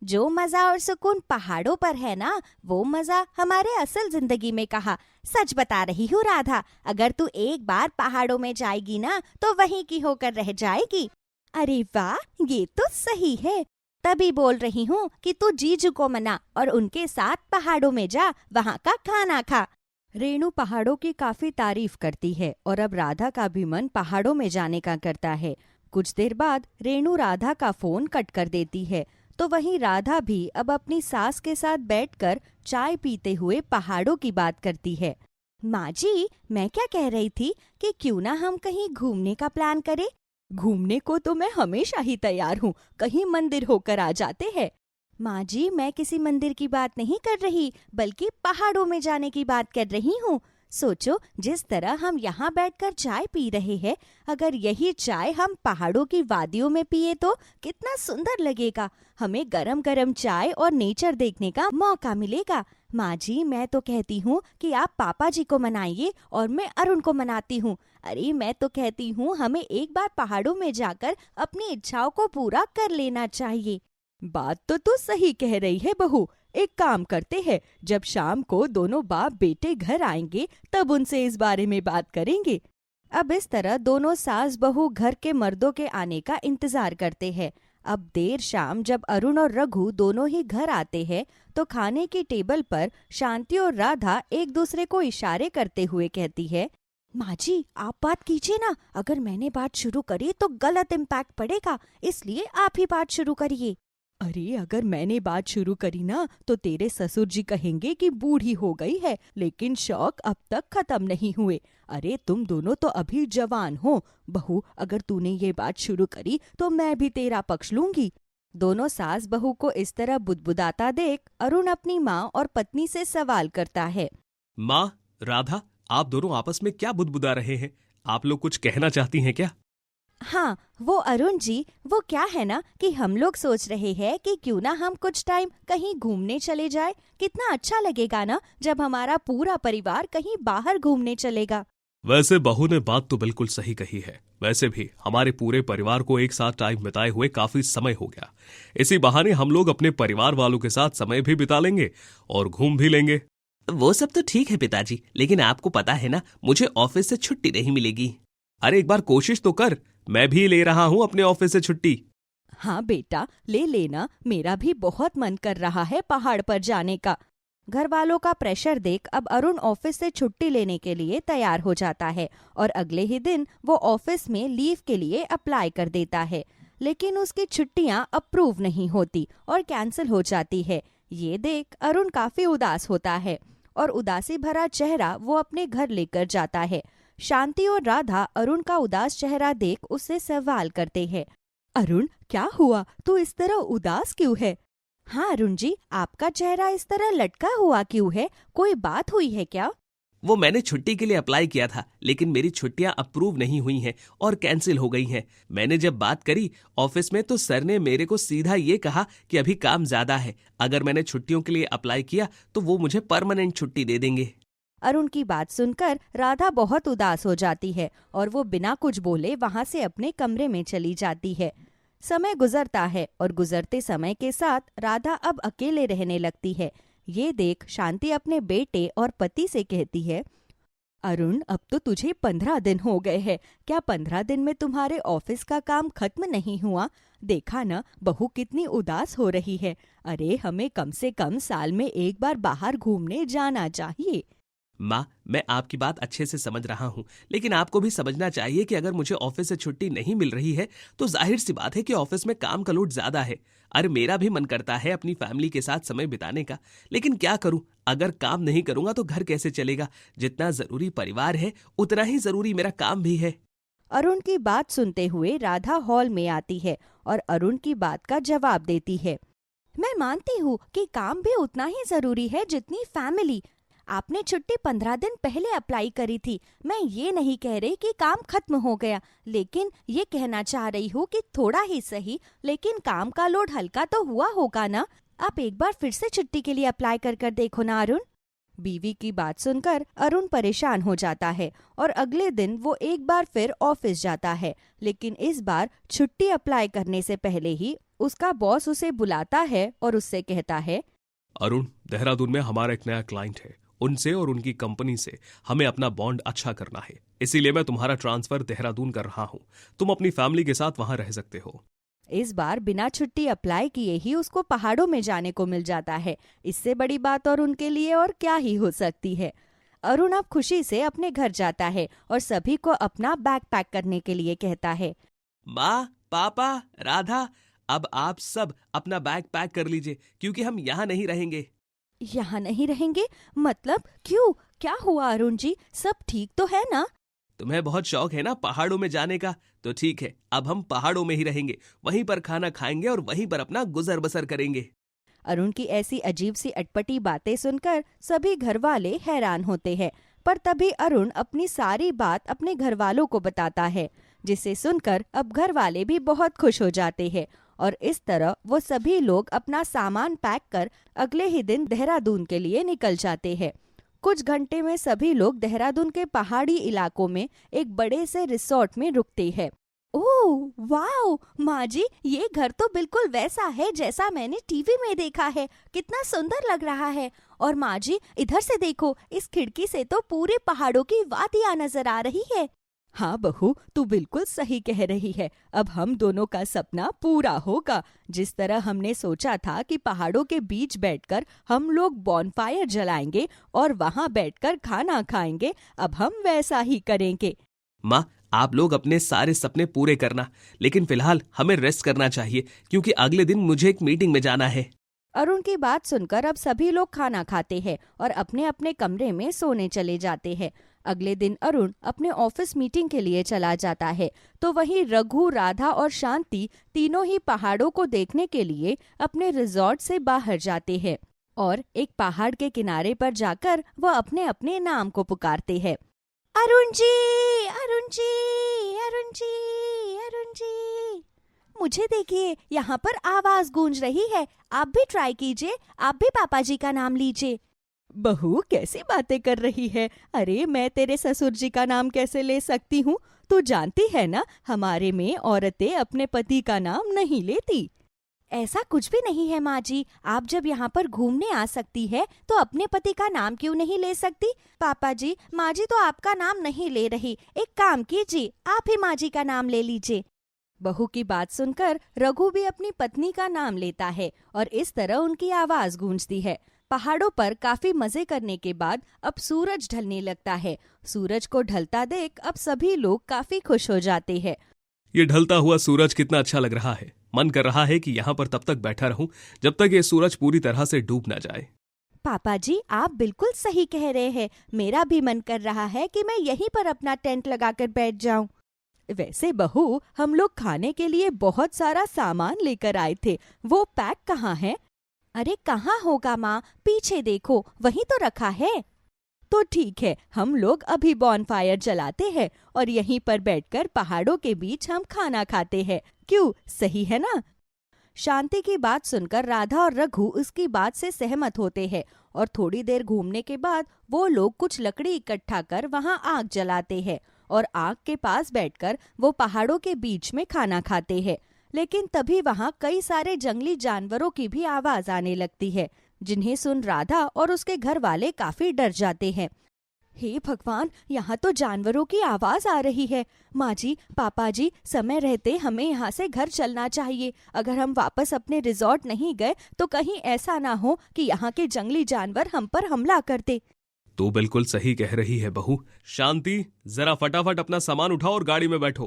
जो मजा और सुकून पहाड़ों पर है ना, वो मजा हमारे असल जिंदगी में कहाँ। सच बता रही हूँ राधा, अगर तू एक बार पहाड़ों में जाएगी ना, तो वहीं की होकर रह जाएगी। अरे वाह, ये तो सही है। तभी बोल रही हूँ कि तू जीजू को मना और उनके साथ पहाड़ों में जा, वहाँ का खाना खा। रेणु पहाड़ों की काफी तारीफ करती है और अब राधा का भी मन पहाड़ों में जाने का करता है। कुछ देर बाद रेणु राधा का फोन कट कर देती है, तो वहीं राधा भी अब अपनी सास के साथ बैठकर चाय पीते हुए पहाड़ों की बात करती है। माँ जी, मैं क्या कह रही थी कि क्यों ना हम कहीं घूमने का प्लान करें। घूमने को तो मैं हमेशा ही तैयार हूँ, कहीं मंदिर होकर आ जाते हैं। माँ जी, मैं किसी मंदिर की बात नहीं कर रही, बल्कि पहाड़ों में जाने की बात कर रही हूँ। सोचो, जिस तरह हम यहाँ बैठकर चाय पी रहे हैं, अगर यही चाय हम पहाड़ों की वादियों में पिए तो कितना सुंदर लगेगा। हमें गरम गरम चाय और नेचर देखने का मौका मिलेगा। माँ जी, मैं तो कहती हूँ कि आप पापा जी को मनाइए और मैं अरुण को मनाती हूँ। अरे मैं तो कहती हूँ, हमें एक बार पहाड़ों में जाकर अपनी इच्छाओं को पूरा कर लेना चाहिए। बात तो तू सही कह रही है बहू। एक काम करते हैं, जब शाम को दोनों बाप बेटे घर आएंगे तब उनसे इस बारे में बात करेंगे। अब इस तरह दोनों सास बहू घर के मर्दों के आने का इंतजार करते हैं। अब देर शाम जब अरुण और रघु दोनों ही घर आते हैं, तो खाने की टेबल पर शांति और राधा एक दूसरे को इशारे करते हुए कहती है, माँ जी आप बात कीजिए ना, अगर मैंने बात शुरू करी तो गलत इम्पैक्ट पड़ेगा, इसलिए आप ही बात शुरू करिए। अरे अगर मैंने बात शुरू करी ना, तो तेरे ससुर जी कहेंगे कि बूढ़ी हो गई है, लेकिन शौक अब तक खत्म नहीं हुए। अरे तुम दोनों तो अभी जवान हो। बहू, अगर तूने ये बात शुरू करी तो मैं भी तेरा पक्ष लूंगी। दोनों सास बहू को इस तरह बुदबुदाता देख अरुण अपनी माँ और पत्नी से सवाल करता है। माँ, राधा, आप दोनों आपस में क्या बुदबुदा रहे हैं? आप लोग कुछ कहना चाहती हैं क्या? हाँ, वो अरुण जी, वो क्या है ना कि हम लोग सोच रहे हैं कि क्यों ना हम कुछ टाइम कहीं घूमने चले जाए। कितना अच्छा लगेगा ना जब हमारा पूरा परिवार कहीं बाहर घूमने चलेगा। वैसे बहू ने बात तो बिल्कुल सही कही है। वैसे भी हमारे पूरे परिवार को एक साथ टाइम बिताए हुए काफी समय हो गया। इसी बहाने हम लोग अपने परिवार वालों के साथ समय भी बिता लेंगे और घूम भी लेंगे। वो सब तो ठीक है पिताजी, लेकिन आपको पता है ना, मुझे ऑफिस से छुट्टी नहीं मिलेगी। अरे एक बार कोशिश तो कर, मैं भी ले रहा हूँ अपने ऑफिस से छुट्टी। हाँ बेटा, ले लेना, मेरा भी बहुत मन कर रहा है पहाड़ पर जाने का। घर वालों का प्रेशर देख अब अरुण ऑफिस से छुट्टी लेने के लिए तैयार हो जाता है और अगले ही दिन वो ऑफिस में लीव के लिए अप्लाई कर देता है, लेकिन उसकी छुट्टियां अप्रूव नहीं होती और कैंसिल हो जाती है। ये देख अरुण काफी उदास होता है और उदासी भरा चेहरा वो अपने घर लेकर जाता है। शांति और राधा अरुण का उदास चेहरा देख उससे सवाल करते हैं, अरुण क्या हुआ, तू इस तरह उदास क्यों है? हाँ अरुण जी, आपका चेहरा इस तरह लटका हुआ क्यों है, कोई बात हुई है क्या? वो मैंने छुट्टी के लिए अप्लाई किया था, लेकिन मेरी छुट्टियां अप्रूव नहीं हुई हैं और कैंसिल हो गई हैं। मैंने जब बात करी ऑफिस में तो सर ने मेरे को सीधा ये कहा कि अभी काम ज्यादा है, अगर मैंने छुट्टियों के लिए अप्लाई किया तो वो मुझे परमानेंट छुट्टी दे देंगे। अरुण की बात सुनकर राधा बहुत उदास हो जाती है और वो बिना कुछ बोले वहां से अपने कमरे में चली जाती है। समय गुजरता है और गुजरते समय के साथ राधा अब अकेले रहने लगती है। ये देख शांति अपने बेटे और पति से कहती है, अरुण अब तो तुझे 15 दिन हो गए हैं, क्या 15 दिन में तुम्हारे ऑफिस का काम खत्म नहीं हुआ? देखा ना, बहू कितनी उदास हो रही है। अरे हमें कम से कम साल में एक बार बाहर घूमने जाना चाहिए। माँ, मैं आपकी बात अच्छे से समझ रहा हूँ, लेकिन आपको भी समझना चाहिए कि अगर मुझे ऑफिस से छुट्टी नहीं मिल रही है तो जाहिर सी बात है कि ऑफिस में काम का लोड ज्यादा है। अरे मेरा भी मन करता है अपनी फैमिली के साथ समय बिताने का, लेकिन क्या करूँ, अगर काम नहीं करूंगा तो घर कैसे चलेगा। जितना जरूरी परिवार है उतना ही जरूरी मेरा काम भी है। अरुण की बात सुनते हुए राधा हॉल में आती है और अरुण की बात का जवाब देती है। मैं मानती हूँ कि काम भी उतना ही जरूरी है जितनी फैमिली। आपने छुट्टी 15 दिन पहले अप्लाई करी थी। मैं ये नहीं कह रही कि काम खत्म हो गया, लेकिन ये कहना चाह रही हूँ कि थोड़ा ही सही, लेकिन काम का लोड हल्का तो हुआ होगा ना। आप एक बार फिर से छुट्टी के लिए अप्लाई कर देखो ना अरुण। बीवी की बात सुनकर अरुण परेशान हो जाता है और अगले दिन वो एक बार फिर ऑफिस जाता है, लेकिन इस बार छुट्टी अप्लाई करने से पहले ही उसका बॉस उसे बुलाता है और उससे कहता है, अरुण, देहरादून में हमारा एक नया क्लाइंट है, उनसे और उनकी कंपनी से हमें अपना बॉन्ड अच्छा करना है, इसीलिए मैं तुम्हारा ट्रांसफर देहरादून कर रहा हूँ। तुम अपनी फैमिली के साथ वहां रह सकते हो। इस बार बिना छुट्टी अप्लाई किए ही उसको पहाड़ों में जाने को मिल जाता है। इससे बड़ी बात और उनके लिए और क्या ही हो सकती है। अरुण अब खुशी से अपने घर जाता है और सभी को अपना बैग पैक करने के लिए कहता है। माँ, पापा, राधा, अब आप सब अपना बैग पैक कर लीजिए क्योंकि हम यहाँ नहीं रहेंगे। यहाँ नहीं रहेंगे मतलब क्यों? क्या हुआ अरुण जी? सब ठीक तो है ना? तुम्हें बहुत शौक है ना पहाड़ों में जाने का, तो ठीक है, अब हम पहाड़ों में ही रहेंगे, वहीं पर खाना खाएंगे और वहीं पर अपना गुजर बसर करेंगे। अरुण की ऐसी अजीब सी अटपटी बातें सुनकर सभी घर वाले हैरान होते हैं, पर तभी अरुण अपनी सारी बात अपने घर वालों को बताता है, जिसे सुनकर अब घर वाले भी बहुत खुश हो जाते हैं और इस तरह वो सभी लोग अपना सामान पैक कर अगले ही दिन देहरादून के लिए निकल जाते हैं। कुछ घंटे में सभी लोग देहरादून के पहाड़ी इलाकों में एक बड़े से रिसोर्ट में रुकते हैं। ओह वाओ माँ जी, ये घर तो बिल्कुल वैसा है जैसा मैंने टीवी में देखा है। कितना सुंदर लग रहा है। और माँ जी इधर से देखो, इस खिड़की से तो पूरे पहाड़ों की वादियाँ नजर आ रही है। हाँ बहू, तू बिल्कुल सही कह रही है। अब हम दोनों का सपना पूरा होगा। जिस तरह हमने सोचा था कि पहाड़ों के बीच बैठकर हम लोग बॉनफायर जलाएंगे और वहाँ बैठकर खाना खाएंगे, अब हम वैसा ही करेंगे। माँ, आप लोग अपने सारे सपने पूरे करना, लेकिन फिलहाल हमें रेस्ट करना चाहिए क्योंकि अगले दिन मुझे एक मीटिंग में जाना है। अरुण की बात सुनकर अब सभी लोग खाना खाते हैं और अपने अपने कमरे में सोने चले जाते हैं। अगले दिन अरुण अपने ऑफिस मीटिंग के लिए चला जाता है, तो वहीं रघु, राधा और शांति तीनों ही पहाड़ों को देखने के लिए अपने रिजॉर्ट से बाहर जाते हैं और एक पहाड़ के किनारे पर जाकर वो अपने अपने नाम को पुकारते हैं। अरुण जी, अरुण जी, अरुण जी, अरुण जी। मुझे देखिए, यहाँ पर आवाज गूंज रही है। आप भी ट्राई कीजिए, आप भी पापा जी का नाम लीजिए। बहू कैसी बातें कर रही है? अरे मैं तेरे ससुर जी का नाम कैसे ले सकती हूँ? तू जानती है ना, हमारे में औरतें अपने पति का नाम नहीं लेती। ऐसा कुछ भी नहीं है माँ जी, आप जब यहाँ पर घूमने आ सकती है तो अपने पति का नाम क्यों नहीं ले सकती? पापा जी, माँ जी तो आपका नाम नहीं ले रही। एक काम कीजिए, आप ही माँ जी का नाम ले लीजिए। बहू की बात सुनकर रघु भी अपनी पत्नी का नाम लेता है और इस तरह उनकी आवाज गूंजती है। पहाड़ों पर काफी मजे करने के बाद अब सूरज ढलने लगता है। सूरज को ढलता देख अब सभी लोग काफी खुश हो जाते हैं। ये ढलता हुआ सूरज कितना अच्छा लग रहा है। मन कर रहा है कि यहाँ पर तब तक बैठा रहूं जब तक ये सूरज पूरी तरह से डूब ना जाए। पापा जी आप बिल्कुल सही कह रहे हैं। मेरा भी मन कर रहा है कि मैं यहीं पर अपना टेंट लगाकर बैठ जाऊं। वैसे बहू, हम लोग खाने के लिए बहुत सारा सामान लेकर आए थे, वो पैक कहाँ है? अरे कहाँ होगा माँ, पीछे देखो, वहीं तो रखा है। तो ठीक है, हम लोग अभी बॉनफायर जलाते हैं और यहीं पर बैठकर पहाड़ों के बीच हम खाना खाते हैं। क्यों, सही है ना? शांति की बात सुनकर राधा और रघु उसकी बात से सहमत होते हैं और थोड़ी देर घूमने के बाद वो लोग कुछ लकड़ी इकट्ठा कर वहां आग जलाते हैं और आग के पास बैठकर वो पहाड़ों के बीच में खाना खाते हैं। लेकिन तभी वहां कई सारे जंगली जानवरों की भी आवाज आने लगती है, जिन्हें सुन राधा और उसके घर वाले काफी डर जाते हैं। हे भगवान, यहाँ तो जानवरों की आवाज आ रही है। माँ जी, पापा जी, समय रहते हमें यहाँ से घर चलना चाहिए। अगर हम वापस अपने रिजॉर्ट नहीं गए तो कहीं ऐसा ना हो कि यहाँ के जंगली जानवर हम पर हमला कर दे। तू बिल्कुल सही कह रही है बहू। शांति, जरा फटाफट अपना सामान उठाओ और गाड़ी में बैठो।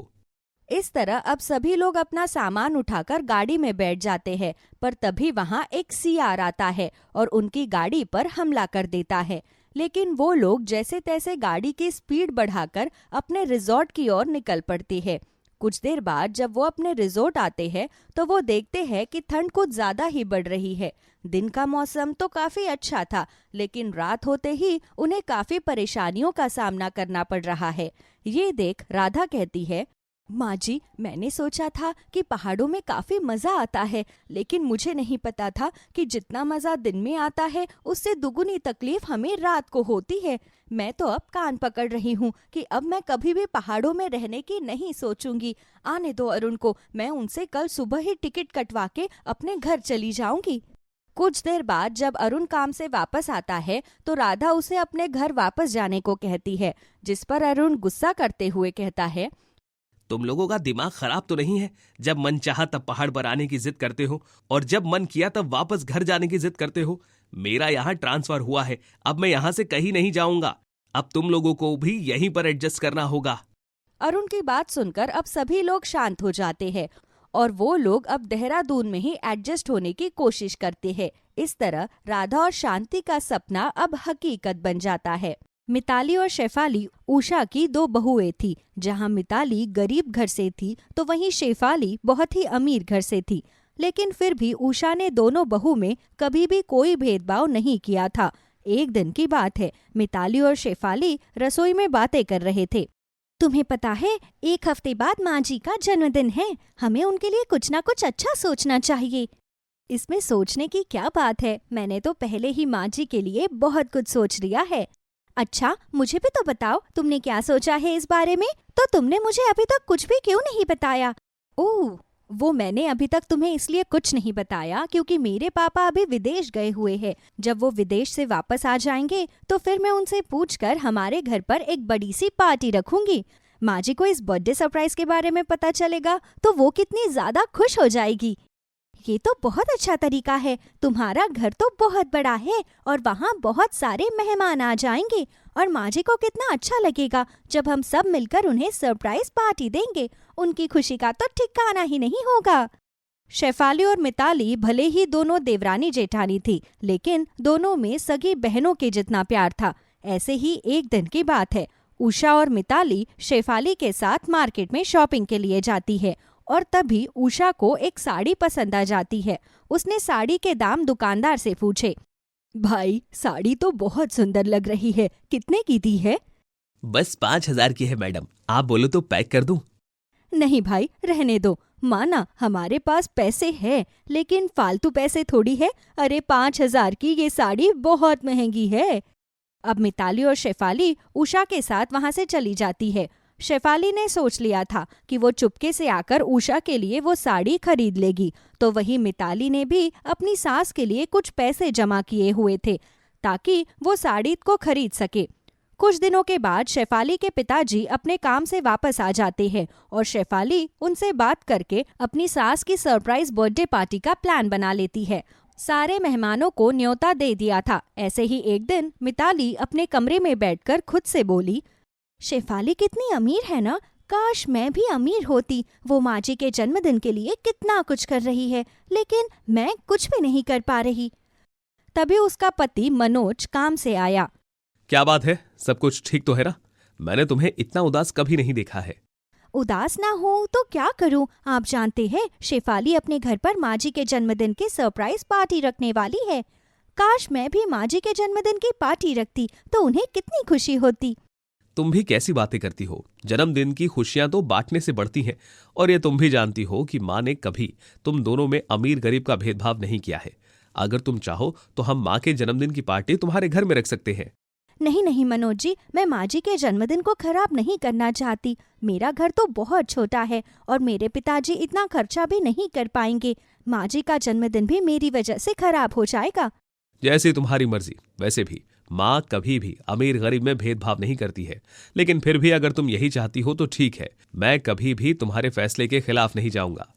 इस तरह अब सभी लोग अपना सामान उठाकर गाड़ी में बैठ जाते हैं, पर तभी वहाँ एक सियार आता है और उनकी गाड़ी पर हमला कर देता है। लेकिन वो लोग जैसे तैसे गाड़ी की स्पीड बढ़ाकर अपने रिजॉर्ट की ओर निकल पड़ते हैं। कुछ देर बाद जब वो अपने रिजॉर्ट आते हैं तो वो देखते हैं कि ठंड कुछ ज्यादा ही बढ़ रही है। दिन का मौसम तो काफी अच्छा था, लेकिन रात होते ही उन्हें काफी परेशानियों का सामना करना पड़ रहा है। ये देख राधा कहती है, माँ जी, मैंने सोचा था कि पहाड़ों में काफी मजा आता है, लेकिन मुझे नहीं पता था कि जितना मजा दिन में आता है उससे दुगुनी तकलीफ हमें रात को होती है। मैं तो अब कान पकड़ रही हूँ कि अब मैं कभी भी पहाड़ों में रहने की नहीं सोचूंगी। आने दो अरुण को, मैं उनसे कल सुबह ही टिकट कटवा के अपने घर चली जाऊंगी। कुछ देर बाद जब अरुण काम से वापस आता है तो राधा उसे अपने घर वापस जाने को कहती है, जिस पर अरुण गुस्सा करते हुए कहता है, तुम लोगों का दिमाग खराब तो नहीं है? जब मन चाहा तब पहाड़ पर आने की जिद करते हो और जब मन किया तब वापस घर जाने की जिद करते हो। मेरा यहाँ ट्रांसफर हुआ है, अब मैं यहाँ से कहीं नहीं जाऊंगा। अब तुम लोगों को भी यहीं पर एडजस्ट करना होगा। अरुण की बात सुनकर अब सभी लोग शांत हो जाते हैं और वो लोग अब देहरादून में ही एडजस्ट होने की कोशिश करते हैं। इस तरह राधा और शांति का सपना अब हकीकत बन जाता है। मिताली और शेफाली उषा की दो बहुएं थी। जहां मिताली गरीब घर से थी तो वहीं शेफाली बहुत ही अमीर घर से थी। लेकिन फिर भी उषा ने दोनों बहू में कभी भी कोई भेदभाव नहीं किया था। एक दिन की बात है, मिताली और शेफाली रसोई में बातें कर रहे थे। तुम्हें पता है, 1 हफ्ते बाद माँ जी का जन्मदिन है। हमें उनके लिए कुछ ना कुछ अच्छा सोचना चाहिए। इसमें सोचने की क्या बात है? मैंने तो पहले ही माँ जी के लिए बहुत कुछ सोच लिया है। अच्छा, मुझे भी तो बताओ, तुमने क्या सोचा है इस बारे में? तो तुमने मुझे अभी तक कुछ भी क्यों नहीं बताया? ओह, वो मैंने अभी तक तुम्हें इसलिए कुछ नहीं बताया क्योंकि मेरे पापा अभी विदेश गए हुए हैं। जब वो विदेश से वापस आ जाएंगे तो फिर मैं उनसे पूछकर हमारे घर पर एक बड़ी सी पार्टी रखूंगी। माँ जी को इस बर्थडे सरप्राइज के बारे में पता चलेगा तो वो कितनी ज्यादा खुश हो जाएगी। ये तो बहुत अच्छा तरीका है। तुम्हारा घर तो बहुत बड़ा है और वहाँ बहुत सारे मेहमान आ जाएंगे और माँ जी को कितना अच्छा लगेगा जब हम सब मिलकर उन्हें सरप्राइज पार्टी देंगे। उनकी खुशी का तो ठिकाना ही नहीं होगा। शेफाली और मिताली भले ही दोनों देवरानी जेठानी थी, लेकिन दोनों में सगी बहनों के जितना प्यार था। ऐसे ही एक दिन की बात है, उषा और मिताली शेफाली के साथ मार्केट में शॉपिंग के लिए जाती है और तभी उषा को एक साड़ी पसंद आ जाती है। उसने साड़ी के दाम दुकानदार से पूछे। भाई, साड़ी तो बहुत सुंदर लग रही है, कितने की दी है? बस 5,000 की है मैडम, आप बोलो तो पैक कर दूं? नहीं भाई, रहने दो। माना हमारे पास पैसे है, लेकिन फालतू पैसे थोड़ी है। अरे 5,000 की ये साड़ी बहुत महंगी है। अब मिताली और शेफाली उषा के साथ वहां से चली जाती है। शेफाली ने सोच लिया था कि वो चुपके से आकर उषा के लिए वो साड़ी खरीद लेगी, तो वही मिताली ने भी अपनी सास के लिए कुछ पैसे जमा किए हुए थे ताकि वो साड़ी को खरीद सके। कुछ दिनों के बाद शेफाली के पिताजी अपने काम से वापस आ जाते हैं और शेफाली उनसे बात करके अपनी सास की सरप्राइज बर्थडे पार्टी का प्लान बना लेती है। सारे मेहमानों को न्योता दे दिया था। ऐसे ही एक दिन मिताली अपने कमरे में बैठकर खुद से बोली, शेफाली कितनी अमीर है ना, काश मैं भी अमीर होती। वो माँ जी के जन्मदिन के लिए कितना कुछ कर रही है, लेकिन मैं कुछ भी नहीं कर पा रही। तभी उसका पति मनोज काम से आया। क्या बात है, सब कुछ ठीक तो है ना? मैंने तुम्हें इतना उदास कभी नहीं देखा है। उदास ना हो तो क्या करूं? आप जानते हैं, शेफाली अपने घर पर माँ जी के जन्मदिन की सरप्राइज पार्टी रखने वाली है। काश मैं भी माँ जी के जन्मदिन की पार्टी रखती तो उन्हें कितनी खुशी होती। तुम भी कैसी बातें करती हो? जन्मदिन की खुशियां तो बांटने से बढ़ती हैं, और ये तुम भी जानती हो कि माँ ने कभी तुम दोनों में अमीर गरीब का भेदभाव नहीं किया है। अगर तुम चाहो तो हम माँ के जन्मदिन की पार्टी तुम्हारे घर में रख सकते हैं। नहीं नहीं मनोज जी, मैं माँ जी के जन्मदिन को खराब नहीं करना चाहती। मेरा घर तो बहुत छोटा है और मेरे पिताजी इतना खर्चा भी नहीं कर पाएंगे। माँ जी का जन्मदिन भी मेरी वजह से खराब हो जाएगा। जैसी तुम्हारी मर्जी। वैसे भी माँ कभी भी अमीर गरीब में भेदभाव नहीं करती है, लेकिन फिर भी अगर तुम यही चाहती हो तो ठीक है, मैं कभी भी तुम्हारे फैसले के खिलाफ नहीं जाऊंगा।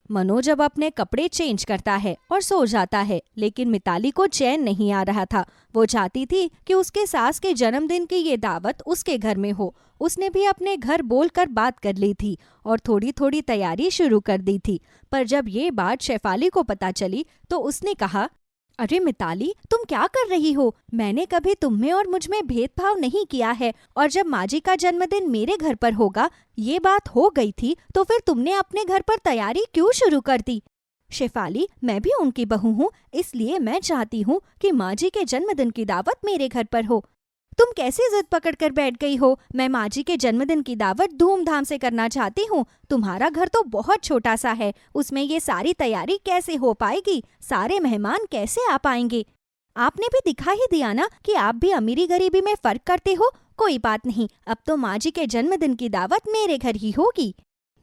मनोज अब अपने कपड़े चेंज करता है और सो जाता है, लेकिन मिताली को चैन नहीं आ रहा था। वो चाहती थी कि उसके सास के जन्मदिन की ये दावत उसके घर में हो। उसने भी अपने घर बोलकर बात कर ली थी और थोड़ी थोड़ी तैयारी शुरू कर दी थी। पर जब ये बात शेफाली को पता चली तो उसने कहा, अरे मिताली, तुम क्या कर रही हो? मैंने कभी तुम में और मुझ में भेदभाव नहीं किया है, और जब माजी का जन्मदिन मेरे घर पर होगा, ये बात हो गई थी, तो फिर तुमने अपने घर पर तैयारी क्यों शुरू कर दी? शेफाली, मैं भी उनकी बहू हूँ, इसलिए मैं चाहती हूँ कि माजी के जन्मदिन की दावत मेरे घर पर हो। तुम कैसी जिद पकड़ कर बैठ गई हो? मैं माजी के जन्मदिन की दावत धूमधाम से करना चाहती हूँ। तुम्हारा घर तो बहुत छोटा सा है, उसमें ये सारी तैयारी कैसे हो पाएगी? सारे मेहमान कैसे आ पाएंगे? आपने भी दिखा ही दिया ना कि आप भी अमीरी गरीबी में फर्क करते हो। कोई बात नहीं, अब तो माजी के जन्मदिन की दावत मेरे घर ही होगी।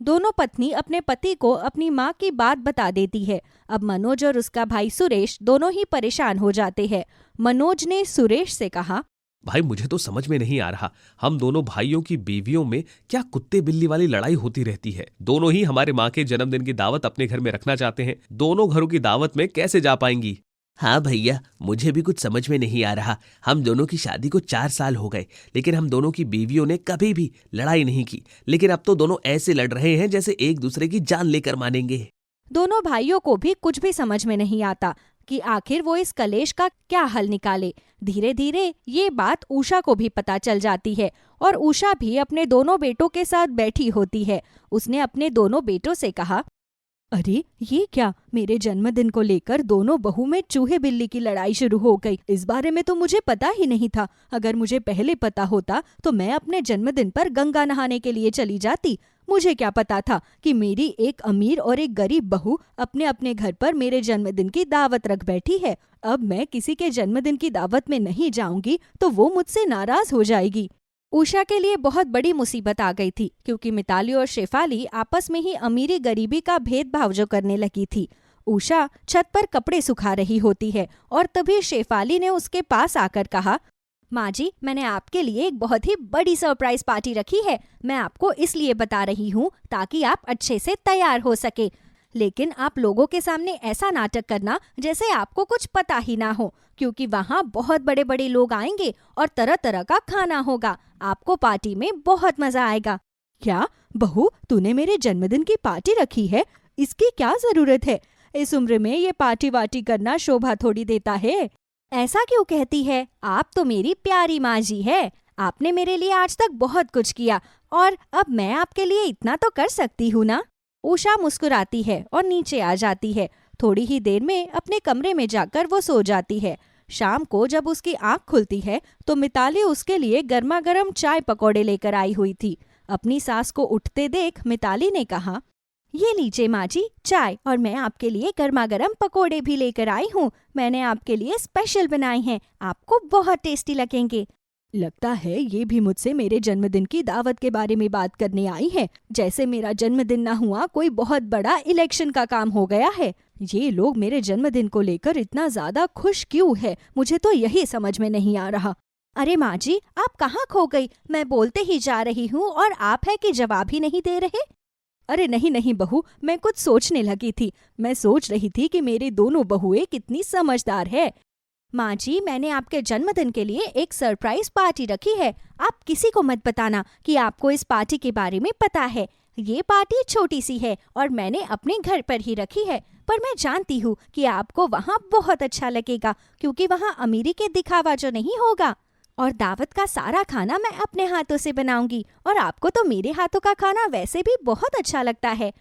दोनों पत्नी अपने पति को अपनी माँ की बात बता देती है। अब मनोज और उसका भाई सुरेश दोनों ही परेशान हो जाते हैं। मनोज ने सुरेश से कहा, भाई मुझे तो समझ में नहीं आ रहा, हम दोनों भाइयों की बीवियों में क्या कुत्ते बिल्ली वाली लड़ाई होती रहती है। दोनों ही हमारे माँ के जन्मदिन की दावत अपने घर में रखना चाहते हैं, दोनों घरों की दावत में कैसे जा पाएंगी? हाँ भैया, मुझे भी कुछ समझ में नहीं आ रहा। हम दोनों की शादी को 4 साल हो गए, लेकिन हम दोनों की बीवियों ने कभी भी लड़ाई नहीं की, लेकिन अब तो दोनों ऐसे लड़ रहे हैं जैसे एक दूसरे की जान लेकर मानेंगे। दोनों भाइयों को भी कुछ भी समझ में नहीं आता कि आखिर वो इस कलेश का क्या हल निकाले। धीरे धीरे ये बात उषा को भी पता चल जाती है और उषा भी अपने दोनों बेटों के साथ बैठी होती है। उसने अपने दोनों बेटों से कहा, अरे ये क्या, मेरे जन्मदिन को लेकर दोनों बहू में चूहे बिल्ली की लड़ाई शुरू हो गई। इस बारे में तो मुझे पता ही नहीं था। अगर मुझे पहले पता होता तो मैं अपने जन्मदिन पर गंगा नहाने के लिए चली जाती। मुझे क्या पता था कि मेरी एक अमीर और एक गरीब बहू अपने अपने घर पर मेरे जन्मदिन की दावत रख बैठी है। अब मैं किसी के जन्मदिन की दावत में नहीं जाऊंगी तो वो मुझसे नाराज हो जाएगी। उषा के लिए बहुत बड़ी मुसीबत आ गई थी, क्योंकि मिताली और शेफाली आपस में ही अमीरी गरीबी का भेदभाव जो करने लगी थी। उषा छत पर कपड़े सुखा रही होती है और तभी शेफाली ने उसके पास आकर कहा, माँ जी, मैंने आपके लिए एक बहुत ही बड़ी सरप्राइज पार्टी रखी है। मैं आपको इसलिए बता रही हूँ ताकि आप अच्छे से तैयार हो सके, लेकिन आप लोगों के सामने ऐसा नाटक करना जैसे आपको कुछ पता ही ना हो, क्योंकि वहाँ बहुत बड़े बड़े लोग आएंगे और तरह तरह का खाना होगा। आपको पार्टी में बहुत मजा आएगा। क्या बहू, तूने मेरे जन्मदिन की पार्टी रखी है? इसकी क्या जरूरत है? इस उम्र में ये पार्टी वार्टी करना शोभा थोड़ी देता है। ऐसा क्यों कहती है? आप तो मेरी प्यारी माँ जी है। आपने मेरे लिए आज तक बहुत कुछ किया और अब मैं आपके लिए इतना तो कर सकती हूँ ना। उषा मुस्कुराती है और नीचे आ जाती है। थोड़ी ही देर में अपने कमरे में जाकर वो सो जाती है। शाम को जब उसकी आंख खुलती है तो मिताली उसके लिए गर्मा गर्म चाय पकौड़े लेकर आई हुई थी। अपनी सास को उठते देख मिताली ने कहा, ये लीजिए माँ जी चाय, और मैं आपके लिए गर्मा गर्म पकौड़े भी लेकर आई हूँ। मैंने आपके लिए स्पेशल बनाए हैं, आपको बहुत टेस्टी लगेंगे। लगता है ये भी मुझसे मेरे जन्मदिन की दावत के बारे में बात करने आई है, जैसे मेरा जन्मदिन ना हुआ कोई बहुत बड़ा इलेक्शन का काम हो गया है। ये लोग मेरे जन्मदिन को लेकर इतना ज्यादा खुश क्यों है, मुझे तो यही समझ में नहीं आ रहा। अरे माँ जी, आप कहाँ खो गई? मैं बोलते ही जा रही हूँ और आप है कि जवाब ही नहीं दे रहे। अरे नहीं नहीं बहू, मैं कुछ सोचने लगी थी। मैं सोच रही थी कि मेरी दोनों बहुएं कितनी समझदार है। माँ जी, मैंने आपके जन्मदिन के लिए एक सरप्राइज पार्टी रखी है। आप किसी को मत बताना कि आपको इस पार्टी के बारे में पता है। ये पार्टी छोटी सी है और मैंने अपने घर पर ही रखी है, पर मैं जानती हूँ कि आपको वहाँ बहुत अच्छा लगेगा, क्योंकि वहाँ अमीरी के दिखावा जो नहीं होगा। और दावत का सारा खाना मैं अपने हाथों से बनाऊंगी, और आपको तो मेरे हाथों का खाना वैसे भी बहुत अच्छा लगता है।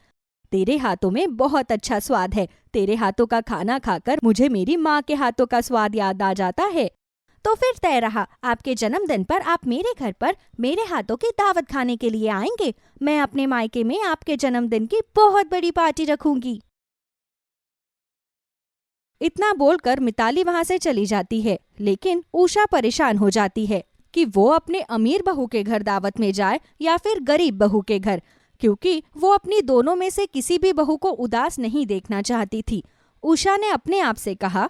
तेरे हाथों में बहुत अच्छा स्वाद है। तेरे हाथों का खाना खाकर मुझे मेरी माँ के हाथों का स्वाद याद आ जाता है। तो फिर तय रहा, आपके जन्मदिन पर आप मेरे घर पर मेरे हाथों की दावत खाने के लिए आएंगे। मैं अपने मायके में आपके जन्मदिन की बहुत बड़ी पार्टी रखूंगी। इतना बोलकर मिताली वहां से चली जाती है, लेकिन उषा परेशान हो जाती है कि वो अपने अमीर बहू के घर दावत में जाए या फिर गरीब बहू के घर, क्योंकि वो अपनी दोनों में से किसी भी बहू को उदास नहीं देखना चाहती थी। उषा ने अपने आप से कहा,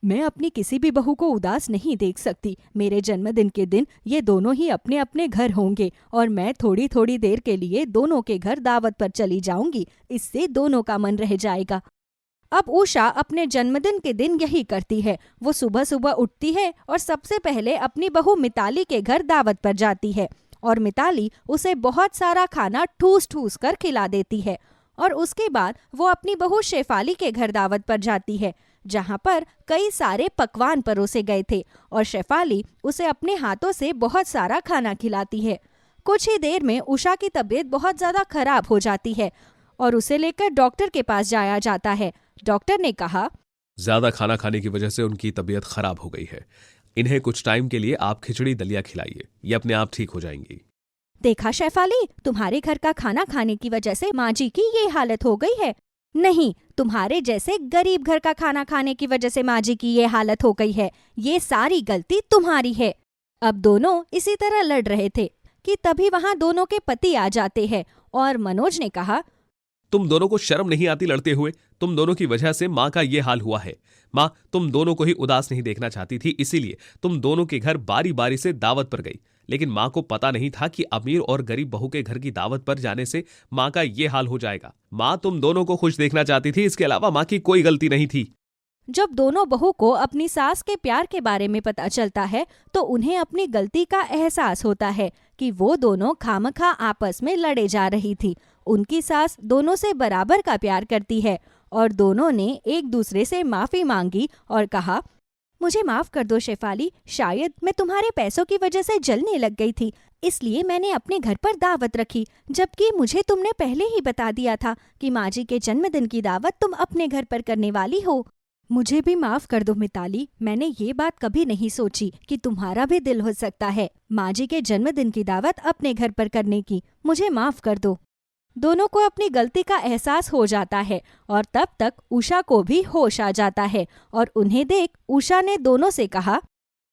मैं अपनी किसी भी बहू को उदास नहीं देख सकती। मेरे जन्मदिन के दिन ये दोनों ही अपने अपने घर होंगे और मैं थोड़ी थोड़ी देर के लिए दोनों के घर दावत पर चली जाऊंगी। इससे दोनों का मन रह जाएगा। अब उषा अपने जन्मदिन के दिन यही करती है। वो सुबह सुबह उठती है और सबसे पहले अपनी बहू मिताली के घर दावत पर जाती है और मिताली उसे बहुत सारा खाना ठूस ठूस कर खिला देती है। और उसके बाद वो अपनी बहू शेफाली के घर दावत पर जाती है, जहाँ पर कई सारे पकवान परोसे गए थे और शेफाली उसे अपने हाथों से बहुत सारा खाना खिलाती है। कुछ ही देर में उषा की तबीयत बहुत ज्यादा खराब हो जाती है और उसे लेकर डॉक्टर के पास जाया जाता है। डॉक्टर ने कहा, ज्यादा खाना खाने की वजह से उनकी तबीयत खराब हो गई है। इन्हें कुछ टाइम के लिए आप खिचड़ी दलिया खिलाइए, ये अपने आप ठीक हो जाएंगी। देखा शेफाली, तुम्हारे घर का खाना खाने की वजह से माँ जी की ये हालत हो गई है। नहीं, तुम्हारे जैसे गरीब घर का खाना खाने की वजह से माँ जी की ये हालत हो गई है। ये सारी गलती तुम्हारी है। अब दोनों इसी तरह लड़ रहे थे कि तभी वहाँ दोनों के पति आ जाते हैं और मनोज ने कहा, तुम दोनों को शर्म नहीं आती लड़ते हुए? तुम दोनों की वजह से माँ का ये हाल हुआ है। माँ तुम दोनों को ही उदास नहीं देखना चाहती थी, इसीलिए तुम दोनों के घर बारी बारी से दावत पर गई। लेकिन माँ को पता नहीं था कि अमीर और गरीब बहू के घर की दावत पर जाने से माँ का ये हाल हो जाएगा। माँ तुम दोनों को खुश देखना चाहती थी, इसके अलावा माँ की कोई गलती नहीं थी। जब दोनों बहू को अपनी सास के प्यार के बारे में पता चलता है तो उन्हें अपनी गलती का एहसास होता है कि वो दोनों खामखा आपस में लड़े जा रही थी। उनकी सास दोनों से बराबर का प्यार करती है और दोनों ने एक दूसरे से माफी मांगी और कहा, मुझे माफ कर दो शेफाली, शायद मैं तुम्हारे पैसों की वजह से जलने लग गई थी, इसलिए मैंने अपने घर पर दावत रखी, जबकि मुझे तुमने पहले ही बता दिया था कि माँ जी के जन्मदिन की दावत तुम अपने घर पर करने वाली हो। मुझे भी माफ कर दो मिताली, मैंने ये बात कभी नहीं सोची कि तुम्हारा भी दिल हो सकता है माँ जी के जन्मदिन की दावत अपने घर पर करने की। मुझे माफ कर दो। दोनों को अपनी गलती का एहसास हो जाता है और तब तक उषा को भी होश आ जाता है और उन्हें देख उषा ने दोनों से कहा,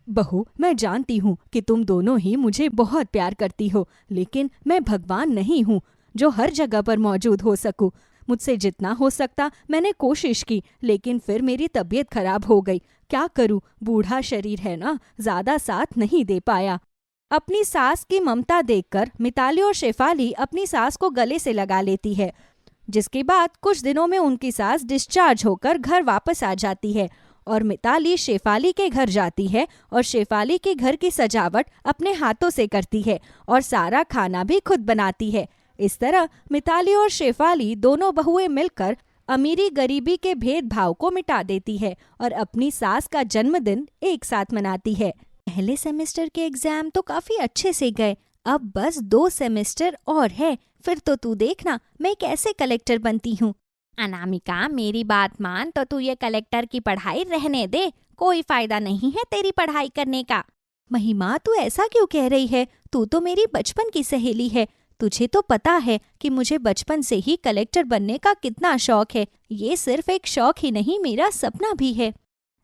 बहू मैं जानती हूँ कि तुम दोनों ही मुझे बहुत प्यार करती हो, लेकिन मैं भगवान नहीं हूँ जो हर जगह पर मौजूद हो सकूँ। मुझसे जितना हो सकता मैंने कोशिश की, लेकिन फिर मेरी तबीयत खराब हो गई। क्या करूँ, बूढ़ा शरीर है ना, ज्यादा साथ नहीं दे पाया। अपनी सास की ममता देखकर मिताली और शेफाली अपनी सास को गले से लगा लेती है, जिसके बाद कुछ दिनों में उनकी सास डिस्चार्ज होकर घर वापस आ जाती है और मिताली शेफाली के घर जाती है और शेफाली के घर की सजावट अपने हाथों से करती है और सारा खाना भी खुद बनाती है। इस तरह मिताली और शेफाली दोनों बहुएं मिलकर अमीरी गरीबी के भेदभाव को मिटा देती है और अपनी सास का जन्मदिन एक साथ मनाती है। पहले सेमेस्टर के एग्जाम तो काफी अच्छे से गए, अब बस 2 सेमेस्टर और है, फिर तो तू देखना मैं कैसे कलेक्टर बनती हूँ। अनामिका मेरी बात मान तो तू ये कलेक्टर की पढ़ाई रहने दे, कोई फायदा नहीं है तेरी पढ़ाई करने का। महिमा तू ऐसा क्यों कह रही है, तू तो मेरी बचपन की सहेली है। तुझे तो पता है कि मुझे बचपन से ही कलेक्टर बनने का कितना शौक है। ये सिर्फ एक शौक ही नहीं, मेरा सपना भी है।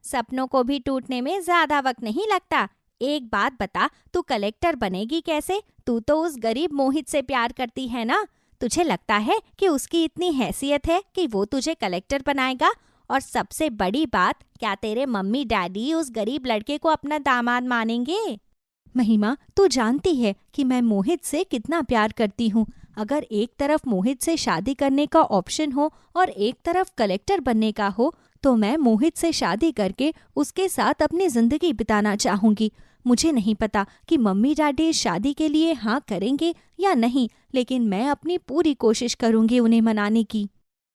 सपनों को भी टूटने में ज्यादा वक्त नहीं लगता। एक बात बता, तू कलेक्टर बनेगी कैसे? तू तो उस गरीब मोहित से प्यार करती है ना। तुझे लगता है कि उसकी इतनी हैसियत है कि वो तुझे कलेक्टर बनाएगा? और सबसे बड़ी बात, क्या तेरे मम्मी डैडी उस गरीब लड़के को अपना दामाद मानेंगे? महिमा तू जानती है कि मैं मोहित से कितना प्यार करती हूँ। अगर एक तरफ मोहित से शादी करने का ऑप्शन हो और एक तरफ कलेक्टर बनने का हो तो मैं मोहित से शादी करके उसके साथ अपनी जिंदगी बिताना चाहूंगी। मुझे नहीं पता कि मम्मी डैडी इस शादी के लिए हाँ करेंगे या नहीं, लेकिन मैं अपनी पूरी कोशिश करूंगी उन्हें मनाने की।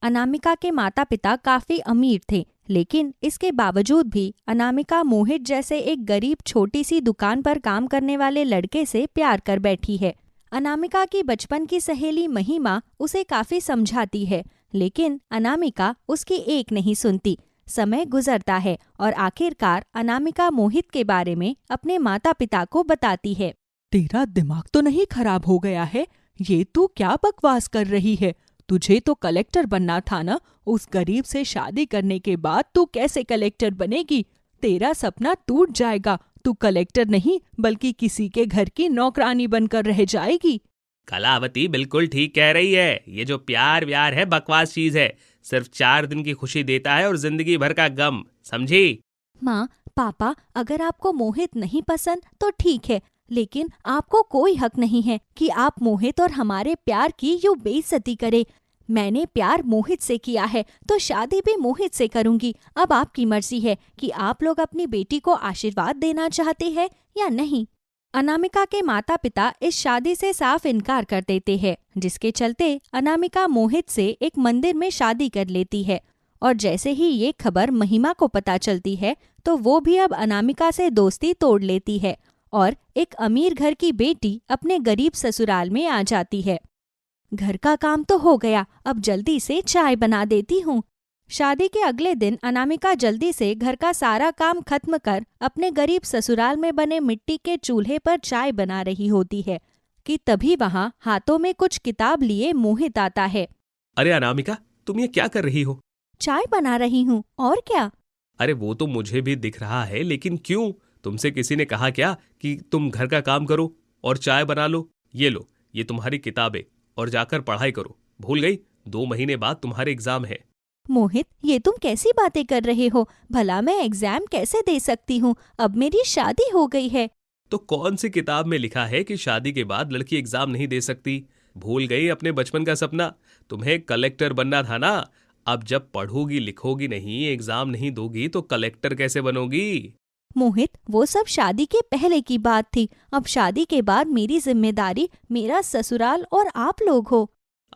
अनामिका के माता पिता काफी अमीर थे, लेकिन इसके बावजूद भी अनामिका मोहित जैसे एक गरीब छोटी सी दुकान पर काम करने वाले लड़के से प्यार कर बैठी है। अनामिका की बचपन की सहेली महिमा उसे काफी समझाती है, लेकिन अनामिका उसकी एक नहीं सुनती। समय गुजरता है और आखिरकार अनामिका मोहित के बारे में अपने माता पिता को बताती है। तेरा दिमाग तो नहीं खराब हो गया है? ये तू क्या बकवास कर रही है? तुझे तो कलेक्टर बनना था ना। उस गरीब से शादी करने के बाद तू कैसे कलेक्टर बनेगी? तेरा सपना टूट जाएगा। तू कलेक्टर नहीं बल्कि किसी के घर की नौकरानी बनकर रह जाएगी। कलावती बिल्कुल ठीक कह रही है। ये जो प्यार व्यार है बकवास चीज है, सिर्फ 4 दिन की खुशी देता है और जिंदगी भर का गम, समझी? माँ, पापा, अगर आपको मोहित नहीं पसंद तो ठीक है, लेकिन आपको कोई हक नहीं है कि आप मोहित और हमारे प्यार की यूं बेइज्जती करें। मैंने प्यार मोहित से किया है तो शादी भी मोहित से करूंगी। अब आपकी मर्जी है कि आप लोग अपनी बेटी को आशीर्वाद देना चाहते हैं या नहीं। अनामिका के माता पिता इस शादी से साफ इनकार कर देते हैं, जिसके चलते अनामिका मोहित से एक मंदिर में शादी कर लेती है। और जैसे ही ये खबर महिमा को पता चलती है तो वो भी अब अनामिका से दोस्ती तोड़ लेती है और एक अमीर घर की बेटी अपने गरीब ससुराल में आ जाती है। घर का काम तो हो गया, अब जल्दी से चाय बना देती हूँ। शादी के अगले दिन अनामिका जल्दी से घर का सारा काम खत्म कर अपने गरीब ससुराल में बने मिट्टी के चूल्हे पर चाय बना रही होती है कि तभी वहाँ हाथों में कुछ किताब लिए मोहित आता है। अरे अनामिका, तुम ये क्या कर रही हो? चाय बना रही हूँ, और क्या? अरे वो तो मुझे भी दिख रहा है, लेकिन क्यों? तुमसे किसी ने कहा क्या कि तुम घर का काम करो और चाय बना लो? ये लो, ये तुम्हारी किताबें, और जाकर पढ़ाई करो। भूल गई? 2 महीने बाद तुम्हारे एग्जाम है। मोहित, ये तुम कैसी बातें कर रहे हो? भला मैं एग्जाम कैसे दे सकती हूँ? अब मेरी शादी हो गई है। तो कौन सी किताब में लिखा है कि शादी के बाद लड़की एग्जाम नहीं दे सकती? भूल गई अपने बचपन का सपना? तुम्हें कलेक्टर बनना था ना। अब जब पढ़ोगी लिखोगी नहीं, एग्जाम नहीं दोगी तो कलेक्टर कैसे बनोगी? मोहित, वो सब शादी के पहले की बात थी। अब शादी के बाद मेरी जिम्मेदारी मेरा ससुराल और आप लोग हो।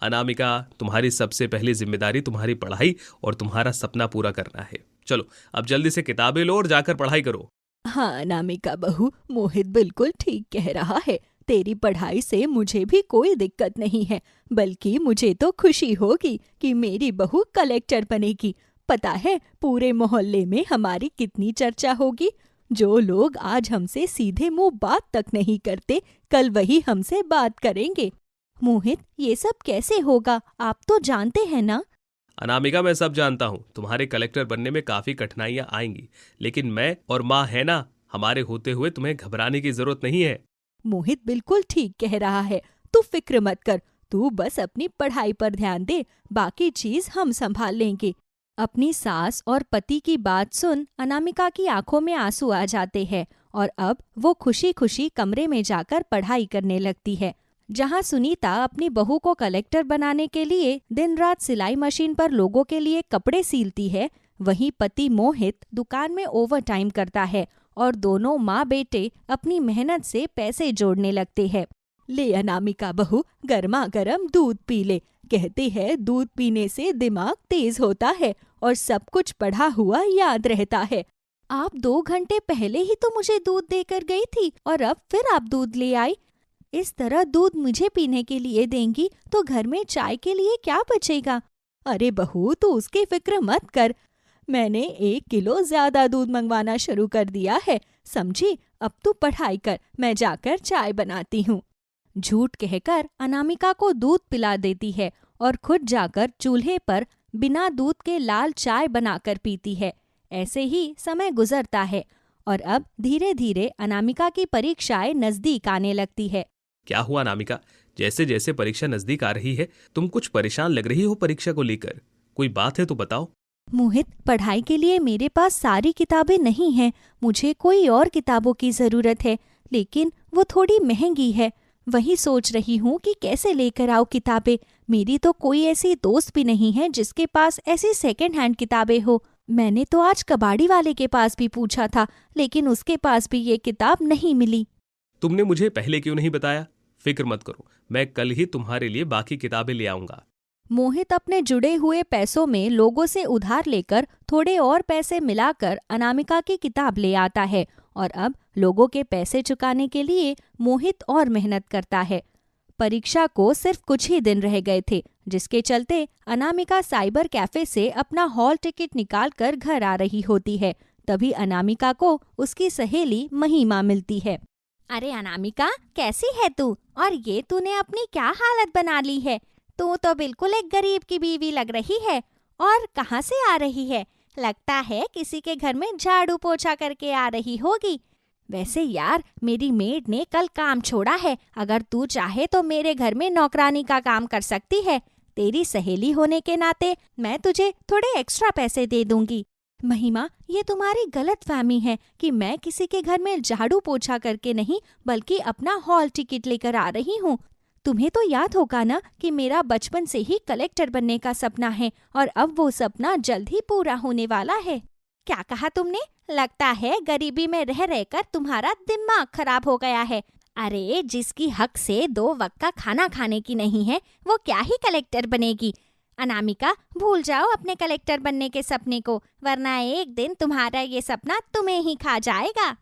अनामिका, तुम्हारी सबसे पहली जिम्मेदारी तुम्हारी पढ़ाई और तुम्हारा सपना पूरा करना है। चलो अब जल्दी से किताबें लो और जाकर पढ़ाई करो। हाँ अनामिका बहू, मोहित बिल्कुल ठीक कह रहा है। तेरी पढ़ाई से मुझे भी कोई दिक्कत नहीं है, बल्कि मुझे तो खुशी होगी कि मेरी बहू कलेक्टर बनेगी। पता है पूरे मोहल्ले में हमारी कितनी चर्चा होगी। जो लोग आज हमसे सीधे मुंह बात तक नहीं करते, कल वही हमसे बात करेंगे। मोहित, ये सब कैसे होगा? आप तो जानते हैं ना। अनामिका, मैं सब जानता हूँ। तुम्हारे कलेक्टर बनने में काफी कठिनाइयां आएंगी, लेकिन मैं और माँ है ना, हमारे होते हुए तुम्हें घबराने की जरूरत नहीं है। मोहित बिल्कुल ठीक कह रहा है, तू फिक्र मत कर। तू बस अपनी पढ़ाई पर ध्यान दे, बाकी चीज हम संभाल लेंगे। अपनी सास और पति की बात सुन अनामिका की आंखों में आंसू आ जाते हैं और अब वो खुशी खुशी कमरे में जाकर पढ़ाई करने लगती है। जहाँ सुनीता अपनी बहू को कलेक्टर बनाने के लिए दिन रात सिलाई मशीन पर लोगों के लिए कपड़े सीलती है, वहीं पति मोहित दुकान में ओवरटाइम करता है और दोनों माँ बेटे अपनी मेहनत से पैसे जोड़ने लगते हैं। ले अनामिका बहू, गर्मा गर्म दूध पी ले। कहते हैं दूध पीने से दिमाग तेज होता है और सब कुछ पढ़ा हुआ याद रहता है। आप 2 घंटे पहले ही तो मुझे दूध देकर गई थी और अब फिर आप दूध ले आई। इस तरह दूध मुझे पीने के लिए देंगी तो घर में चाय के लिए क्या बचेगा? अरे बहू, तू उसकी फिक्र मत कर। मैंने 1 किलो ज्यादा दूध मंगवाना शुरू कर दिया है, समझी? अब तू पढ़ाई कर, मैं जाकर चाय बनाती हूँ। झूठ कहकर अनामिका को दूध पिला देती है और खुद जाकर चूल्हे पर बिना दूध के लाल चाय बनाकर पीती है। ऐसे ही समय गुजरता है और अब धीरे धीरे अनामिका की परीक्षाएं नजदीक आने लगती है। क्या हुआ अनामिका? जैसे जैसे परीक्षा नजदीक आ रही है तुम कुछ परेशान लग रही हो परीक्षा को लेकर। कोई बात है तो बताओ। मोहित, पढ़ाई के लिए मेरे पास सारी किताबें नहीं हैं। मुझे कोई और किताबों की जरूरत है, लेकिन वो थोड़ी महंगी है। वही सोच रही हूँ कि कैसे लेकर आऊँ किताबें। मेरी तो कोई ऐसी दोस्त भी नहीं है जिसके पास ऐसी सेकंड हैंड किताबें हो। मैंने तो आज कबाड़ी वाले के पास भी पूछा था, लेकिन उसके पास भी ये किताब नहीं मिली। तुमने मुझे पहले क्यों नहीं बताया? फिक्र मत करो, मैं कल ही तुम्हारे लिए बाकी किताबें ले आऊंगा। मोहित अपने जुड़े हुए पैसों में लोगों से उधार लेकर थोड़े और पैसे मिलाकर अनामिका की किताब ले आता है और अब लोगों के पैसे चुकाने के लिए मोहित और मेहनत करता है। परीक्षा को सिर्फ कुछ ही दिन रह गए थे, जिसके चलते अनामिका साइबर कैफे से अपना हॉल टिकट निकालकर घर आ रही होती है। तभी अनामिका को उसकी सहेली महिमा मिलती है। अरे अनामिका, कैसी है तू? और ये तूने अपनी क्या हालत बना ली है? तू तो बिल्कुल एक गरीब की बीवी लग रही है। और कहाँ से आ रही है? लगता है किसी के घर में झाड़ू पोछा करके आ रही होगी। वैसे यार, मेरी मेड ने कल काम छोड़ा है। अगर तू चाहे तो मेरे घर में नौकरानी का काम कर सकती है। तेरी सहेली होने के नाते मैं तुझे थोड़े एक्स्ट्रा पैसे दे दूंगी। महिमा, ये तुम्हारी गलतफहमी है कि मैं किसी के घर में झाड़ू पोछा करके नहीं बल्कि अपना हॉल टिकट लेकर आ रही हूँ। तुम्हें तो याद होगा ना कि मेरा बचपन से ही कलेक्टर बनने का सपना है और अब वो सपना जल्द ही पूरा होने वाला है। क्या कहा तुमने? लगता है गरीबी में रह रहकर तुम्हारा दिमाग खराब हो गया है। अरे जिसकी हक से 2 वक्त का खाना खाने की नहीं है वो क्या ही कलेक्टर बनेगी। अनामिका, भूल जाओ अपने कलेक्टर बनने के सपने को, वरना एक दिन तुम्हारा ये सपना तुम्हें ही खा जाएगा।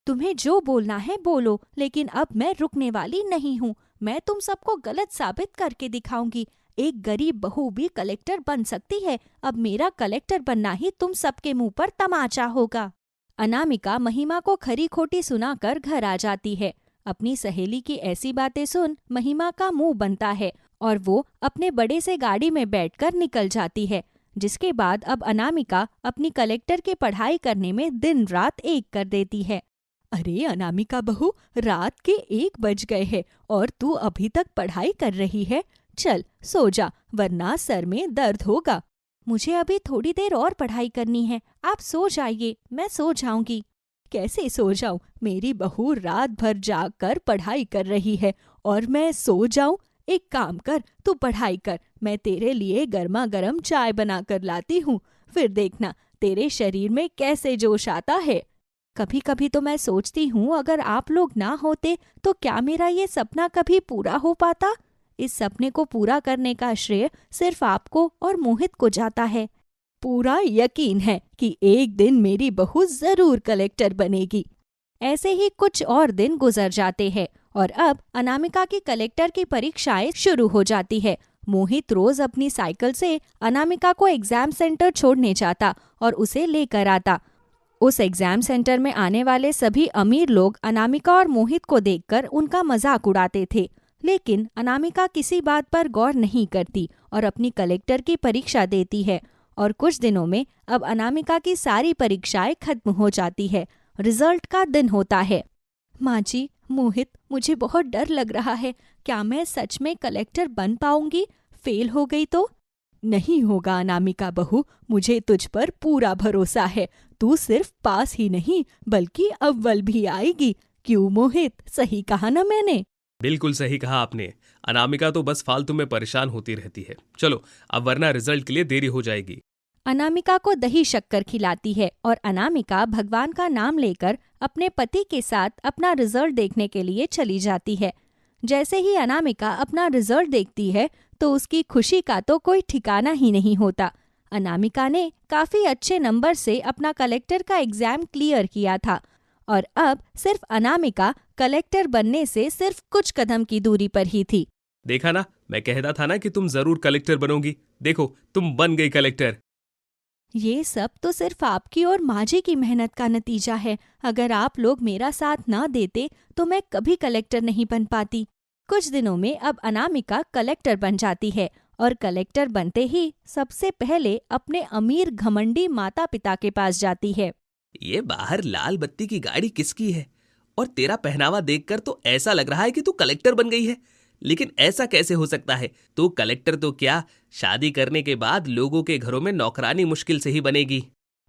तुम्हें जो बोलना है बोलो, लेकिन अब मैं रुकने वाली नहीं हूँ। मैं तुम सबको गलत साबित करके दिखाऊंगी। एक गरीब बहू भी कलेक्टर बन सकती है। अब मेरा कलेक्टर बनना ही तुम सबके मुंह पर तमाचा होगा। अनामिका महिमा को खरी खोटी सुनाकर घर आ जाती है। अपनी सहेली की ऐसी बातें सुन महिमा का मुंह बनता है और वो अपने बड़े से गाड़ी में बैठकर निकल जाती है। जिसके बाद अब अनामिका अपनी कलेक्टर की पढ़ाई करने में दिन रात एक कर देती है। अरे अनामिका बहू, रात के 1 बज गए हैं और तू अभी तक पढ़ाई कर रही है। चल सो जा, वरना सर में दर्द होगा। मुझे अभी थोड़ी देर और पढ़ाई करनी है, आप सो जाइए, मैं सो जाऊंगी। कैसे सो जाऊं? मेरी बहू रात भर जाग कर पढ़ाई कर रही है और मैं सो जाऊं? एक काम कर, तू पढ़ाई कर, मैं तेरे लिए गर्मा गर्म चाय बना कर लाती हूँ, फिर देखना तेरे शरीर में कैसे जोश आता है। कभी कभी तो मैं सोचती हूँ अगर आप लोग ना होते तो क्या मेरा ये सपना कभी पूरा हो पाता। इस सपने को पूरा करने का श्रेय सिर्फ आपको और मोहित को जाता है। पूरा यकीन है कि एक दिन मेरी बहू जरूर कलेक्टर बनेगी। ऐसे ही कुछ और दिन गुजर जाते हैं और अब अनामिका की कलेक्टर की परीक्षाएं शुरू हो जाती है। मोहित रोज अपनी साइकिल से अनामिका को एग्जाम सेंटर छोड़ने जाता और उसे लेकर आता। उस एग्जाम सेंटर में आने वाले सभी अमीर लोग अनामिका और मोहित को देखकर उनका मजाक उड़ाते थे, लेकिन अनामिका किसी बात पर गौर नहीं करती और अपनी कलेक्टर की परीक्षा देती है। और कुछ दिनों में अब अनामिका की सारी परीक्षाएं खत्म हो जाती है। रिजल्ट का दिन होता है। माँ जी, मोहित, मुझे बहुत डर लग रहा है। क्या मैं सच में कलेक्टर बन पाऊंगी? फेल हो गई तो? नहीं होगा अनामिका बहू, मुझे तुझ पर पूरा भरोसा है। तू सिर्फ पास ही नहीं बल्कि अव्वल भी आएगी। क्यों मोहित, सही कहा ना मैंने? बिल्कुल सही कहा आपने। अनामिका तो बस फालतू में परेशान होती रहती है। चलो अब, वरना रिजल्ट के लिए देरी हो जाएगी। अनामिका को दही शक्कर खिलाती है और अनामिका भगवान का नाम लेकर अपने पति के साथ अपना रिजल्ट देखने के लिए चली जाती है। जैसे ही अनामिका अपना रिजल्ट देखती है तो उसकी खुशी का तो कोई ठिकाना ही नहीं होता। अनामिका ने काफी अच्छे नंबर से अपना कलेक्टर का एग्जाम क्लियर किया था और अब सिर्फ अनामिका कलेक्टर बनने से सिर्फ कुछ कदम की दूरी पर ही थी। देखा ना, मैं कहता था ना कि तुम जरूर कलेक्टर बनोगी। देखो, तुम बन गई कलेक्टर। ये सब तो सिर्फ आपकी और माँ जी की मेहनत का नतीजा है। अगर आप लोग मेरा साथ ना देते तो मैं कभी कलेक्टर नहीं बन पाती। कुछ दिनों में अब अनामिका कलेक्टर बन जाती है और कलेक्टर बनते ही सबसे पहले अपने अमीर घमंडी माता पिता के पास जाती है। ये बाहर लाल बत्ती की गाड़ी किसकी है? और तेरा पहनावा देखकर तो ऐसा लग रहा है कि तू कलेक्टर बन गई है। लेकिन ऐसा कैसे हो सकता है? तू कलेक्टर तो क्या, शादी करने के बाद लोगों के घरों में नौकरानी मुश्किल से ही बनेगी।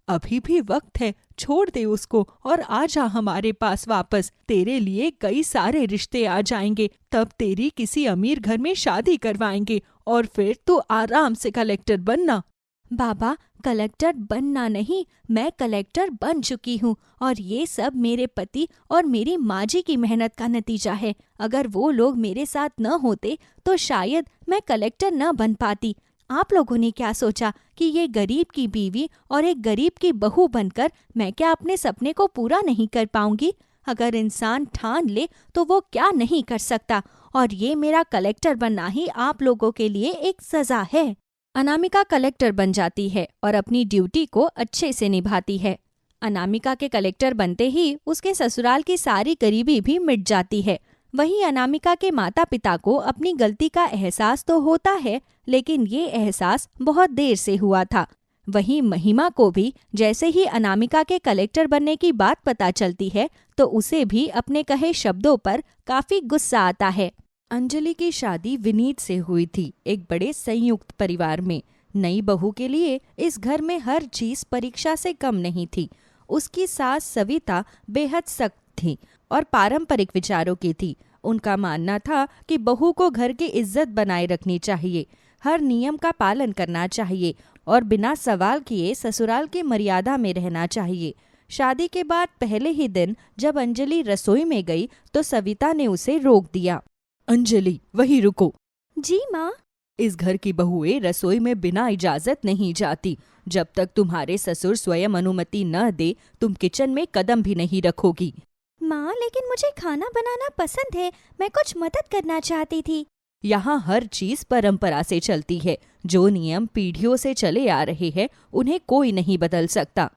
अभी भी वक्त है, छोड़ दे उसको और आ जा हमारे पास वापस। तेरे लिए कई सारे रिश्ते आ जाएंगे, तब तेरी किसी अमीर घर में शादी करवाएंगे और फिर तू आराम से कलेक्टर बनना। बाबा, कलेक्टर बनना नहीं, मैं कलेक्टर बन चुकी हूँ और ये सब मेरे पति और मेरी माँ जी की मेहनत का नतीजा है। अगर वो लोग मेरे साथ न होते तो शायद मैं कलेक्टर न बन पाती। आप लोगों ने क्या सोचा कि ये गरीब की बीवी और एक गरीब की बहू बनकर मैं क्या अपने सपने को पूरा नहीं कर पाऊंगी? अगर इंसान ठान ले तो वो क्या नहीं कर सकता, और ये मेरा कलेक्टर बनना ही आप लोगों के लिए एक सजा है। अनामिका कलेक्टर बन जाती है और अपनी ड्यूटी को अच्छे से निभाती है। अनामिका के कलेक्टर बनते ही उसके ससुराल की सारी गरीबी भी मिट जाती है। वहीं अनामिका के माता पिता को अपनी गलती का एहसास तो होता है, लेकिन ये एहसास बहुत देर से हुआ था। वहीं महिमा को भी जैसे ही अनामिका के कलेक्टर बनने की बात पता चलती है तो उसे भी अपने कहे शब्दों पर काफी गुस्सा आता है। अंजलि की शादी विनीत से हुई थी, एक बड़े संयुक्त परिवार में, नई बहू के लिए इस घर में हर चीज परीक्षा से कम नहीं थी। उसकी सास सविता बेहद सख्त थी और पारंपरिक विचारों की थी। उनका मानना था कि बहू को घर की इज्जत बनाए रखनी चाहिए, हर नियम का पालन करना चाहिए और बिना सवाल किए ससुराल की मर्यादा में रहना चाहिए। शादी के बाद पहले ही दिन जब अंजलि रसोई में गई तो सविता ने उसे रोक दिया। अंजलि, वहीं रुको। जी माँ। इस घर की बहुएं रसोई में बिना इजाजत नहीं जाती। जब तक तुम्हारे ससुर स्वयं अनुमति न दे तुम किचन में कदम भी नहीं रखोगी। माँ, लेकिन मुझे खाना बनाना पसंद है, मैं कुछ मदद करना चाहती थी। यहाँ हर चीज परंपरा से चलती है। जो नियम पीढ़ियों से चले आ रहे हैं उन्हें कोई नहीं बदल सकता।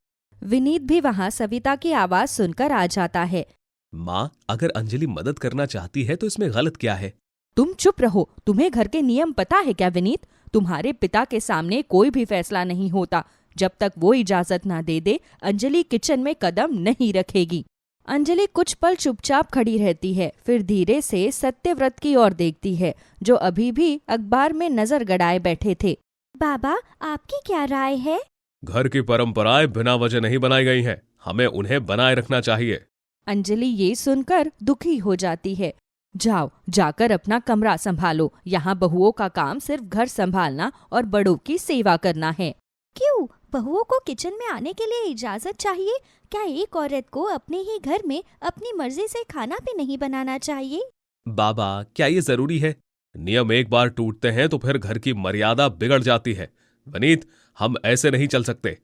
विनीत भी वहाँ सविता की आवाज सुनकर आ जाता है। माँ, अगर अंजलि मदद करना चाहती है तो इसमें गलत क्या है? तुम चुप रहो। तुम्हें घर के नियम पता है क्या विनीत? तुम्हारे पिता के सामने कोई भी फैसला नहीं होता। जब तक वो इजाजत ना दे दे अंजलि किचन में कदम नहीं रखेगी। अंजलि कुछ पल चुपचाप खड़ी रहती है, फिर धीरे से सत्यव्रत की ओर देखती है जो अभी भी अखबार में नजर गड़ाए बैठे थे। बाबा, आपकी क्या राय है? घर की परंपराएं बिना वजह नहीं बनाई गई हैं, हमें उन्हें बनाए रखना चाहिए। अंजलि ये सुनकर दुखी हो जाती है। जाओ, जाकर अपना कमरा संभालो। यहाँ बहुओं का काम सिर्फ घर संभालना और बड़ों की सेवा करना है। क्यों? बहुओं को किचन में आने के लिए इजाजत चाहिए? क्या एक औरत को अपने ही घर में अपनी मर्जी से खाना भी नहीं बनाना चाहिए? बाबा, क्या ये जरूरी है? नियम एक बार टूटते हैं तो फिर घर की मर्यादा बिगड़ जाती है। विनीत, हम ऐसे नहीं चल सकते।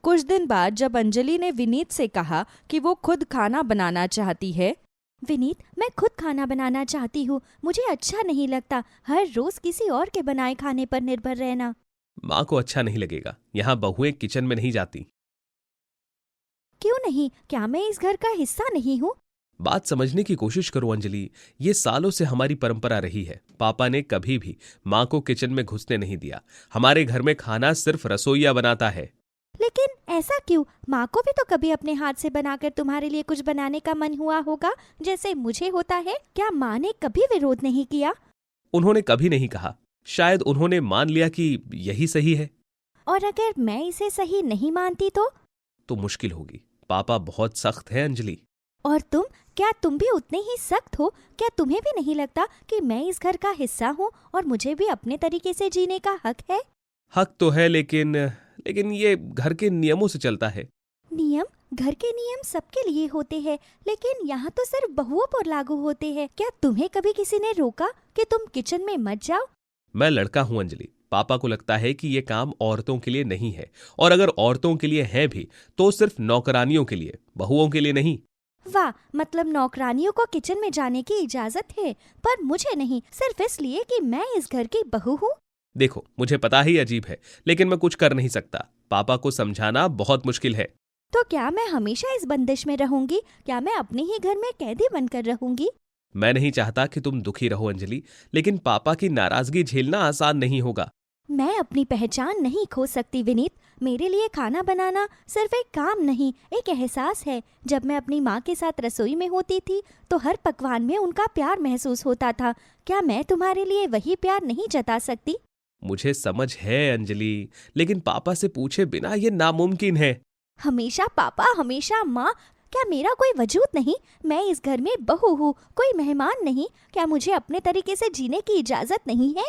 कुछ दिन बाद जब अंजलि ने विनीत से कहा कि वो खुद खाना बनाना चाहती है। विनीत, मैं खुद खाना बनाना चाहती हूँ। मुझे अच्छा नहीं लगता हर रोज किसी और के बनाए खाने पर निर्भर रहना। माँ को अच्छा नहीं लगेगा। यहाँ बहुएं किचन में नहीं जाती। क्यों नहीं? क्या मैं इस घर का हिस्सा नहीं हूँ? बात समझने की कोशिश करो अंजलि। ये सालों से हमारी परंपरा रही है। पापा ने कभी भी माँ को किचन में घुसने नहीं दिया। हमारे घर में खाना सिर्फ रसोइया बनाता है। लेकिन ऐसा क्यों? माँ को भी तो कभी अपने हाथ से बनाकर तुम्हारे लिए कुछ बनाने का मन हुआ होगा, जैसे मुझे होता है। क्या माँ ने कभी विरोध नहीं किया? उन्होंने कभी नहीं कहा। शायद उन्होंने मान लिया कि यही सही है। और अगर मैं इसे सही नहीं मानती तो मुश्किल होगी। पापा बहुत सख्त है अंजलि। और तुम? क्या तुम भी उतने ही सख्त हो? क्या तुम्हें भी नहीं लगता कि मैं इस घर का हिस्सा हूँ और मुझे भी अपने तरीके से जीने का हक है? हक तो है, लेकिन ये घर के नियमों से चलता है। नियम? घर के नियम सबके लिए होते हैं, लेकिन यहाँ तो सिर्फ बहुओं पर लागू होते हैं। क्या तुम्हें कभी किसी ने रोका कि तुम किचन में मत जाओ? मैं लड़का हूँ अंजलि। पापा को लगता है कि ये काम औरतों के लिए नहीं है, और अगर औरतों के लिए है भी तो सिर्फ नौकरानियों के लिए, बहुओं के लिए नहीं। वाह, मतलब नौकरानियों को किचन में जाने की इजाजत है, पर मुझे नहीं, सिर्फ इसलिए कि मैं इस घर की बहू हूँ। देखो, मुझे पता ही अजीब है, लेकिन मैं कुछ कर नहीं सकता। पापा को समझाना बहुत मुश्किल है। तो क्या मैं हमेशा इस बंदिश में रहूंगी? क्या मैं अपने ही घर में कैदी बनकर रहूंगी? मैं नहीं चाहता कि तुम दुखी रहो अंजलि, लेकिन पापा की नाराजगी झेलना आसान नहीं होगा। मैं अपनी पहचान नहीं खो सकती विनीत। मेरे लिए खाना बनाना सिर्फ एक काम नहीं, एक एहसास है। जब मैं अपनी माँ के साथ रसोई में होती थी तो हर पकवान में उनका प्यार महसूस होता था। क्या मैं तुम्हारे लिए वही प्यार नहीं जता सकती? मुझे समझ है अंजलि, लेकिन पापा से पूछे बिना ये नामुमकिन है। हमेशा पापा, हमेशा माँ। क्या मेरा कोई वजूद नहीं? मैं इस घर में बहू हूँ, कोई मेहमान नहीं। क्या मुझे अपने तरीके से जीने की इजाजत नहीं है?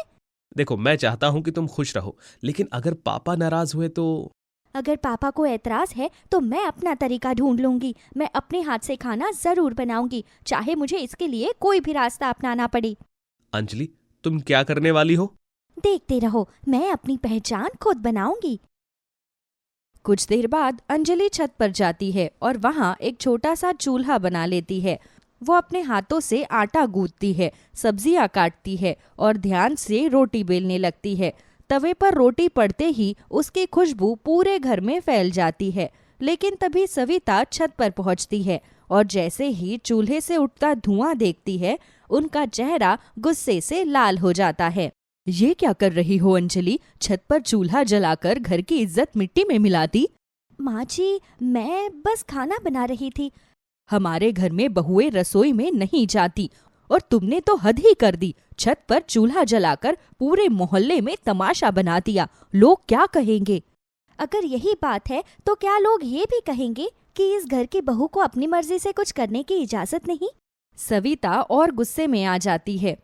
देखो, मैं चाहता हूँ कि तुम खुश रहो, लेकिन अगर पापा नाराज हुए तो? अगर पापा को एतराज है तो मैं अपना तरीका ढूंढ लूंगी। मैं अपने हाथ से खाना जरूर बनाऊंगी, चाहे मुझे इसके लिए कोई भी रास्ता अपनाना पड़े। अंजलि, तुम क्या करने वाली हो? देखते रहो, मैं अपनी पहचान खुद बनाऊंगी। कुछ देर बाद अंजलि छत पर जाती है और वहाँ एक छोटा सा चूल्हा बना लेती है। वो अपने हाथों से आटा गूंथती है, सब्जियां काटती है और ध्यान से रोटी बेलने लगती है। तवे पर रोटी पड़ते ही उसकी खुशबू पूरे घर में फैल जाती है। लेकिन तभी सविता छत पर पहुंचती है और जैसे ही चूल्हे से उठता धुआं देखती है, उनका चेहरा गुस्से से लाल हो जाता है। ये क्या कर रही हो अंजलि? छत पर चूल्हा जलाकर घर की इज्जत मिट्टी में मिला दी। माँ जी, मैं बस खाना बना रही थी। हमारे घर में बहुएं रसोई में नहीं जाती और तुमने तो हद ही कर दी। छत पर चूल्हा जलाकर पूरे मोहल्ले में तमाशा बना दिया। लोग क्या कहेंगे? अगर यही बात है तो क्या लोग ये भी कहेंगे कि इस घर की बहू को अपनी मर्जी से कुछ करने की इजाजत नहीं? सविता और गुस्से में आ जाती है।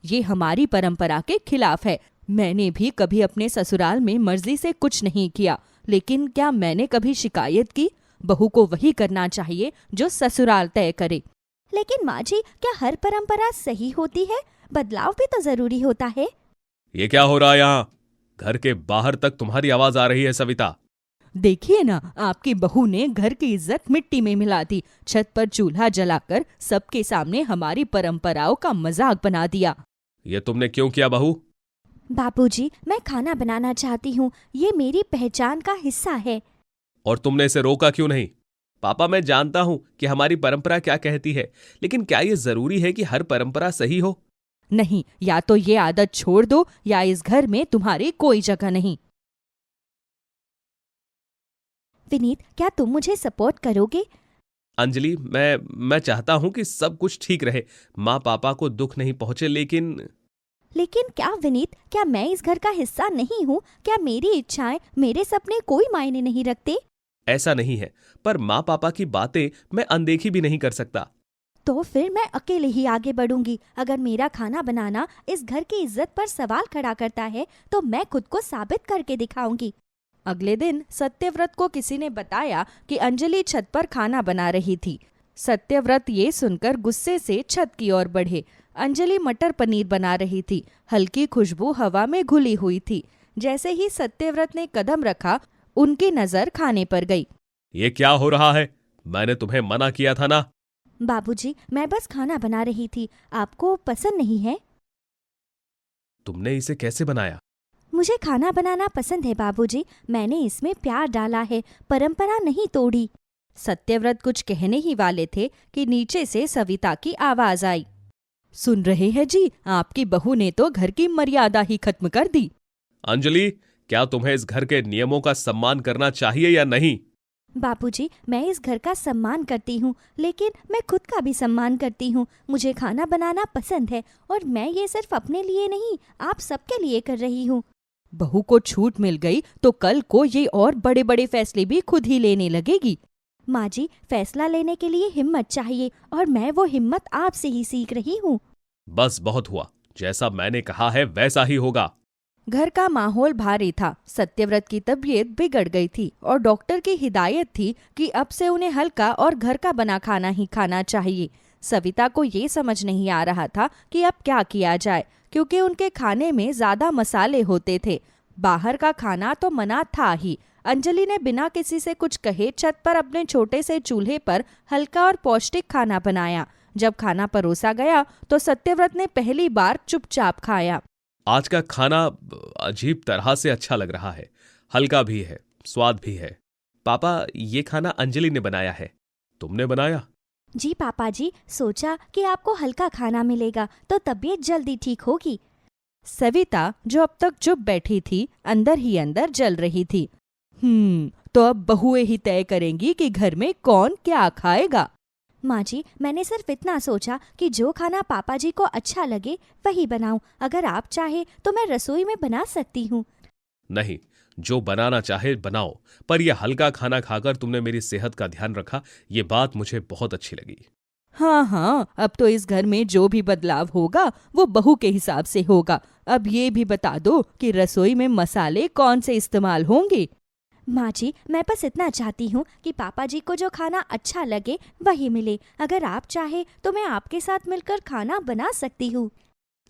ये हमारी परंपरा के खिलाफ है। मैंने भी कभी अपने ससुराल में मर्जी से कुछ नहीं किया, लेकिन क्या मैंने कभी शिकायत की? बहू को वही करना चाहिए जो ससुराल तय करे। लेकिन माँ जी, क्या हर परंपरा सही होती है? बदलाव भी तो जरूरी होता है। ये क्या हो रहा है यहाँ? घर के बाहर तक तुम्हारी आवाज आ रही है सविता। देखिए ना, आपकी बहू ने घर की इज्जत मिट्टी में मिला दी। छत पर चूल्हा जलाकर सबके सामने हमारी परंपराओं का मजाक बना दिया। ये तुमने क्यों किया बहू? बापूजी, मैं खाना बनाना चाहती हूँ। ये मेरी पहचान का हिस्सा है। और तुमने इसे रोका क्यों नहीं? पापा, मैं जानता हूं कि हमारी परंपरा क्या कहती है, लेकिन क्या ये जरूरी है कि हर परंपरा सही हो? नहीं, या तो ये आदत छोड़ दो या इस घर में तुम्हारी कोई जगह नहीं। विनीत, क्या तुम मुझे सपोर्ट करोगे? अंजलि, मैं चाहता हूं कि सब कुछ ठीक रहे, माँ पापा को दुख नहीं पहुंचे, लेकिन क्या विनीत, क्या मैं इस घर का हिस्सा नहीं हूँ? क्या मेरी इच्छाएं, मेरे सपने कोई मायने नहीं रखते? ऐसा नहीं है, पर माँ पापा की बातें मैं अनदेखी भी नहीं कर सकता। तो फिर मैं अकेले ही आगे बढ़ूंगी। अगर मेरा खाना बनाना इस घर की इज्जत पर सवाल खड़ा करता है तो मैं खुद को साबित करके दिखाऊंगी। अगले दिन सत्यव्रत को किसी ने बताया कि अंजलि छत पर खाना बना रही थी। सत्यव्रत ये सुनकर गुस्से से छत की ओर बढ़े। अंजलि मटर पनीर बना रही थी। हल्की खुशबू हवा में घुली हुई थी। जैसे ही सत्यव्रत ने कदम रखा, उनकी नजर खाने पर गई। ये क्या हो रहा है? मैंने तुम्हें मना किया था ना। बाबूजी, मैं बस खाना बना रही थी। आपको पसंद नहीं है? तुमने इसे कैसे बनाया? मुझे खाना बनाना पसंद है बाबूजी। मैंने इसमें प्यार डाला है, परंपरा नहीं तोड़ी। सत्यव्रत कुछ कहने ही वाले थे कि नीचे से सविता की आवाज आई। सुन रहे हैं जी, आपकी बहू ने तो घर की मर्यादा ही खत्म कर दी। अंजलि, क्या तुम्हें इस घर के नियमों का सम्मान करना चाहिए या नहीं? बापूजी, मैं इस घर का सम्मान करती हूँ, लेकिन मैं खुद का भी सम्मान करती हूँ। मुझे खाना बनाना पसंद है और मैं ये सिर्फ अपने लिए नहीं, आप सबके लिए कर रही हूँ। बहू को छूट मिल गई तो कल को ये और बड़े बड़े फैसले भी खुद ही लेने लगेगी। माँ जी, फैसला लेने के लिए हिम्मत चाहिए और मैं वो हिम्मत आपसे ही सीख रही हूँ। बस बहुत हुआ, जैसा मैंने कहा है वैसा ही होगा। घर का माहौल भारी था। सत्यव्रत की तबीयत बिगड़ गई थी और डॉक्टर की हिदायत थी कि अब से उन्हें हल्का और घर का बना खाना ही खाना चाहिए। सविता को ये समझ नहीं आ रहा था कि अब क्या किया जाए, क्योंकि उनके खाने में ज्यादा मसाले होते थे। बाहर का खाना तो मना था ही। अंजलि ने बिना किसी से कुछ कहे छत पर अपने छोटे से चूल्हे पर हल्का और पौष्टिक खाना बनाया। जब खाना परोसा गया तो सत्यव्रत ने पहली बार चुपचाप खाया। आज का खाना अजीब तरह से अच्छा लग रहा है, हल्का भी है, स्वाद भी है। पापा, ये खाना अंजलि ने बनाया है, तुमने बनाया? जी पापा जी, सोचा कि आपको हल्का खाना मिलेगा तो तबीयत जल्दी ठीक होगी। सविता, जो अब तक चुप बैठी थी, अंदर ही अंदर जल रही थी। तो अब बहुएं ही तय करेंगी कि घर में कौन क्या खाएगा। माँ जी, मैंने सिर्फ इतना सोचा कि जो खाना पापा जी को अच्छा लगे वही बनाऊं। अगर आप चाहे तो मैं रसोई में बना सकती हूँ। नहीं, जो बनाना चाहे बनाओ, पर यह हल्का खाना खाकर तुमने मेरी सेहत का ध्यान रखा, ये बात मुझे बहुत अच्छी लगी। हाँ, अब तो इस घर में जो भी बदलाव होगा वो बहू के हिसाब से होगा। अब ये भी बता दो कि रसोई में मसाले कौन से इस्तेमाल होंगे। माँ जी, मैं बस इतना चाहती हूँ कि पापा जी को जो खाना अच्छा लगे वही मिले। अगर आप चाहे तो मैं आपके साथ मिलकर खाना बना सकती हूँ।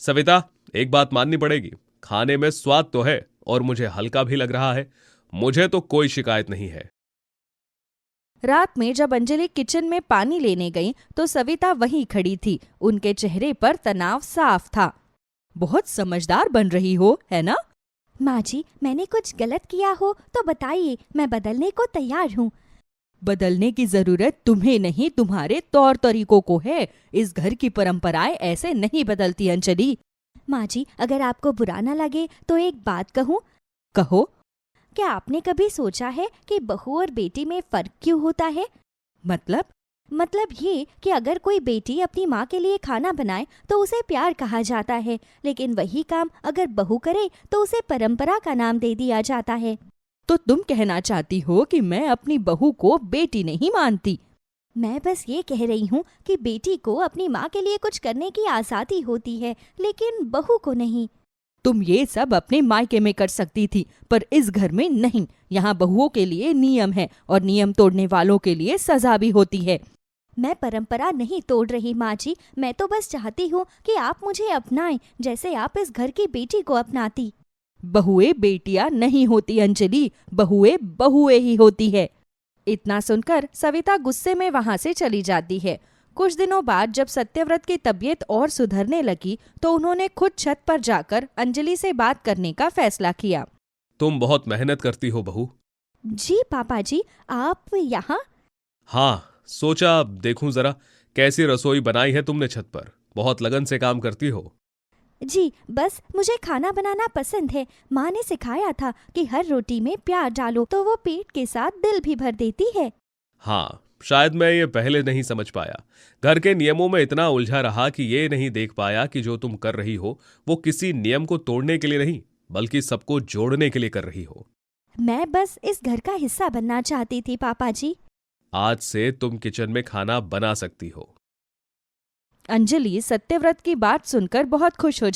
सविता, एक बात माननी पड़ेगी, खाने में स्वाद तो है और मुझे हल्का भी लग रहा है। मुझे तो कोई शिकायत नहीं है। रात में जब अंजलि किचन में पानी लेने गई तो सविता वहीं खड़ी थी। उनके चेहरे पर तनाव साफ था। बहुत समझदार बन रही हो, है ना? माँ जी, मैंने कुछ गलत किया हो तो बताइए, मैं बदलने को तैयार हूँ। बदलने की जरूरत तुम्हें नहीं, तुम्हारे तौर तरीकों को है। इस घर की परंपराएं ऐसे नहीं बदलती अंजलि। माँ जी, अगर आपको बुरा न लगे तो एक बात कहूँ? कहो। क्या आपने कभी सोचा है कि बहू और बेटी में फर्क क्यों होता है? मतलब? मतलब ये कि अगर कोई बेटी अपनी माँ के लिए खाना बनाए तो उसे प्यार कहा जाता है, लेकिन वही काम अगर बहू करे तो उसे परंपरा का नाम दे दिया जाता है। तो तुम कहना चाहती हो कि मैं अपनी बहू को बेटी नहीं मानती? मैं बस ये कह रही हूँ कि बेटी को अपनी माँ के लिए कुछ करने की आज़ादी होती है, लेकिन बहू को नहीं। तुम ये सब अपने मायके में कर सकती थी, पर इस घर में नहीं। यहाँ बहुओं के लिए नियम है और नियम तोड़ने वालों के लिए सजा भी होती है। मैं परंपरा नहीं तोड़ रही माँ जी, मैं तो बस चाहती हूँ कि आप मुझे अपनाएं जैसे आप इस घर की बेटी को अपनाती। बहुएं बेटियां नहीं होती अंजलि, बहुएं बहुएं ही होती है। इतना सुनकर सविता गुस्से में वहां से चली जाती है। कुछ दिनों बाद जब सत्यव्रत की तबीयत और सुधरने लगी तो उन्होंने खुद छत पर जाकर अंजलि से बात करने का फैसला किया। तुम बहुत मेहनत करती हो बहू। जी पापा जी, आप यहाँ? हाँ, सोचा देखूं जरा कैसी रसोई बनाई है तुमने छत पर। बहुत लगन से काम करती हो। जी, बस मुझे खाना बनाना पसंद है। माँ ने सिखाया था कि हर रोटी में प्याज डालो तो वो पेट के साथ दिल भी भर देती है। हाँ, शायद मैं ये पहले नहीं समझ पाया। घर के नियमों में इतना उलझा रहा कि ये नहीं देख पाया कि जो तुम कर रही हो वो किसी नियम को तोड़ने के लिए नहीं, बल्कि सबको जोड़ने के लिए कर रही हो। मैं बस इस घर का हिस्सा बनना चाहती थी पापा जी। आज से तुम किचन में खाना बना सकती हो। अंजलि सत्यव्रत की बात सुनकर बहुत खुश हो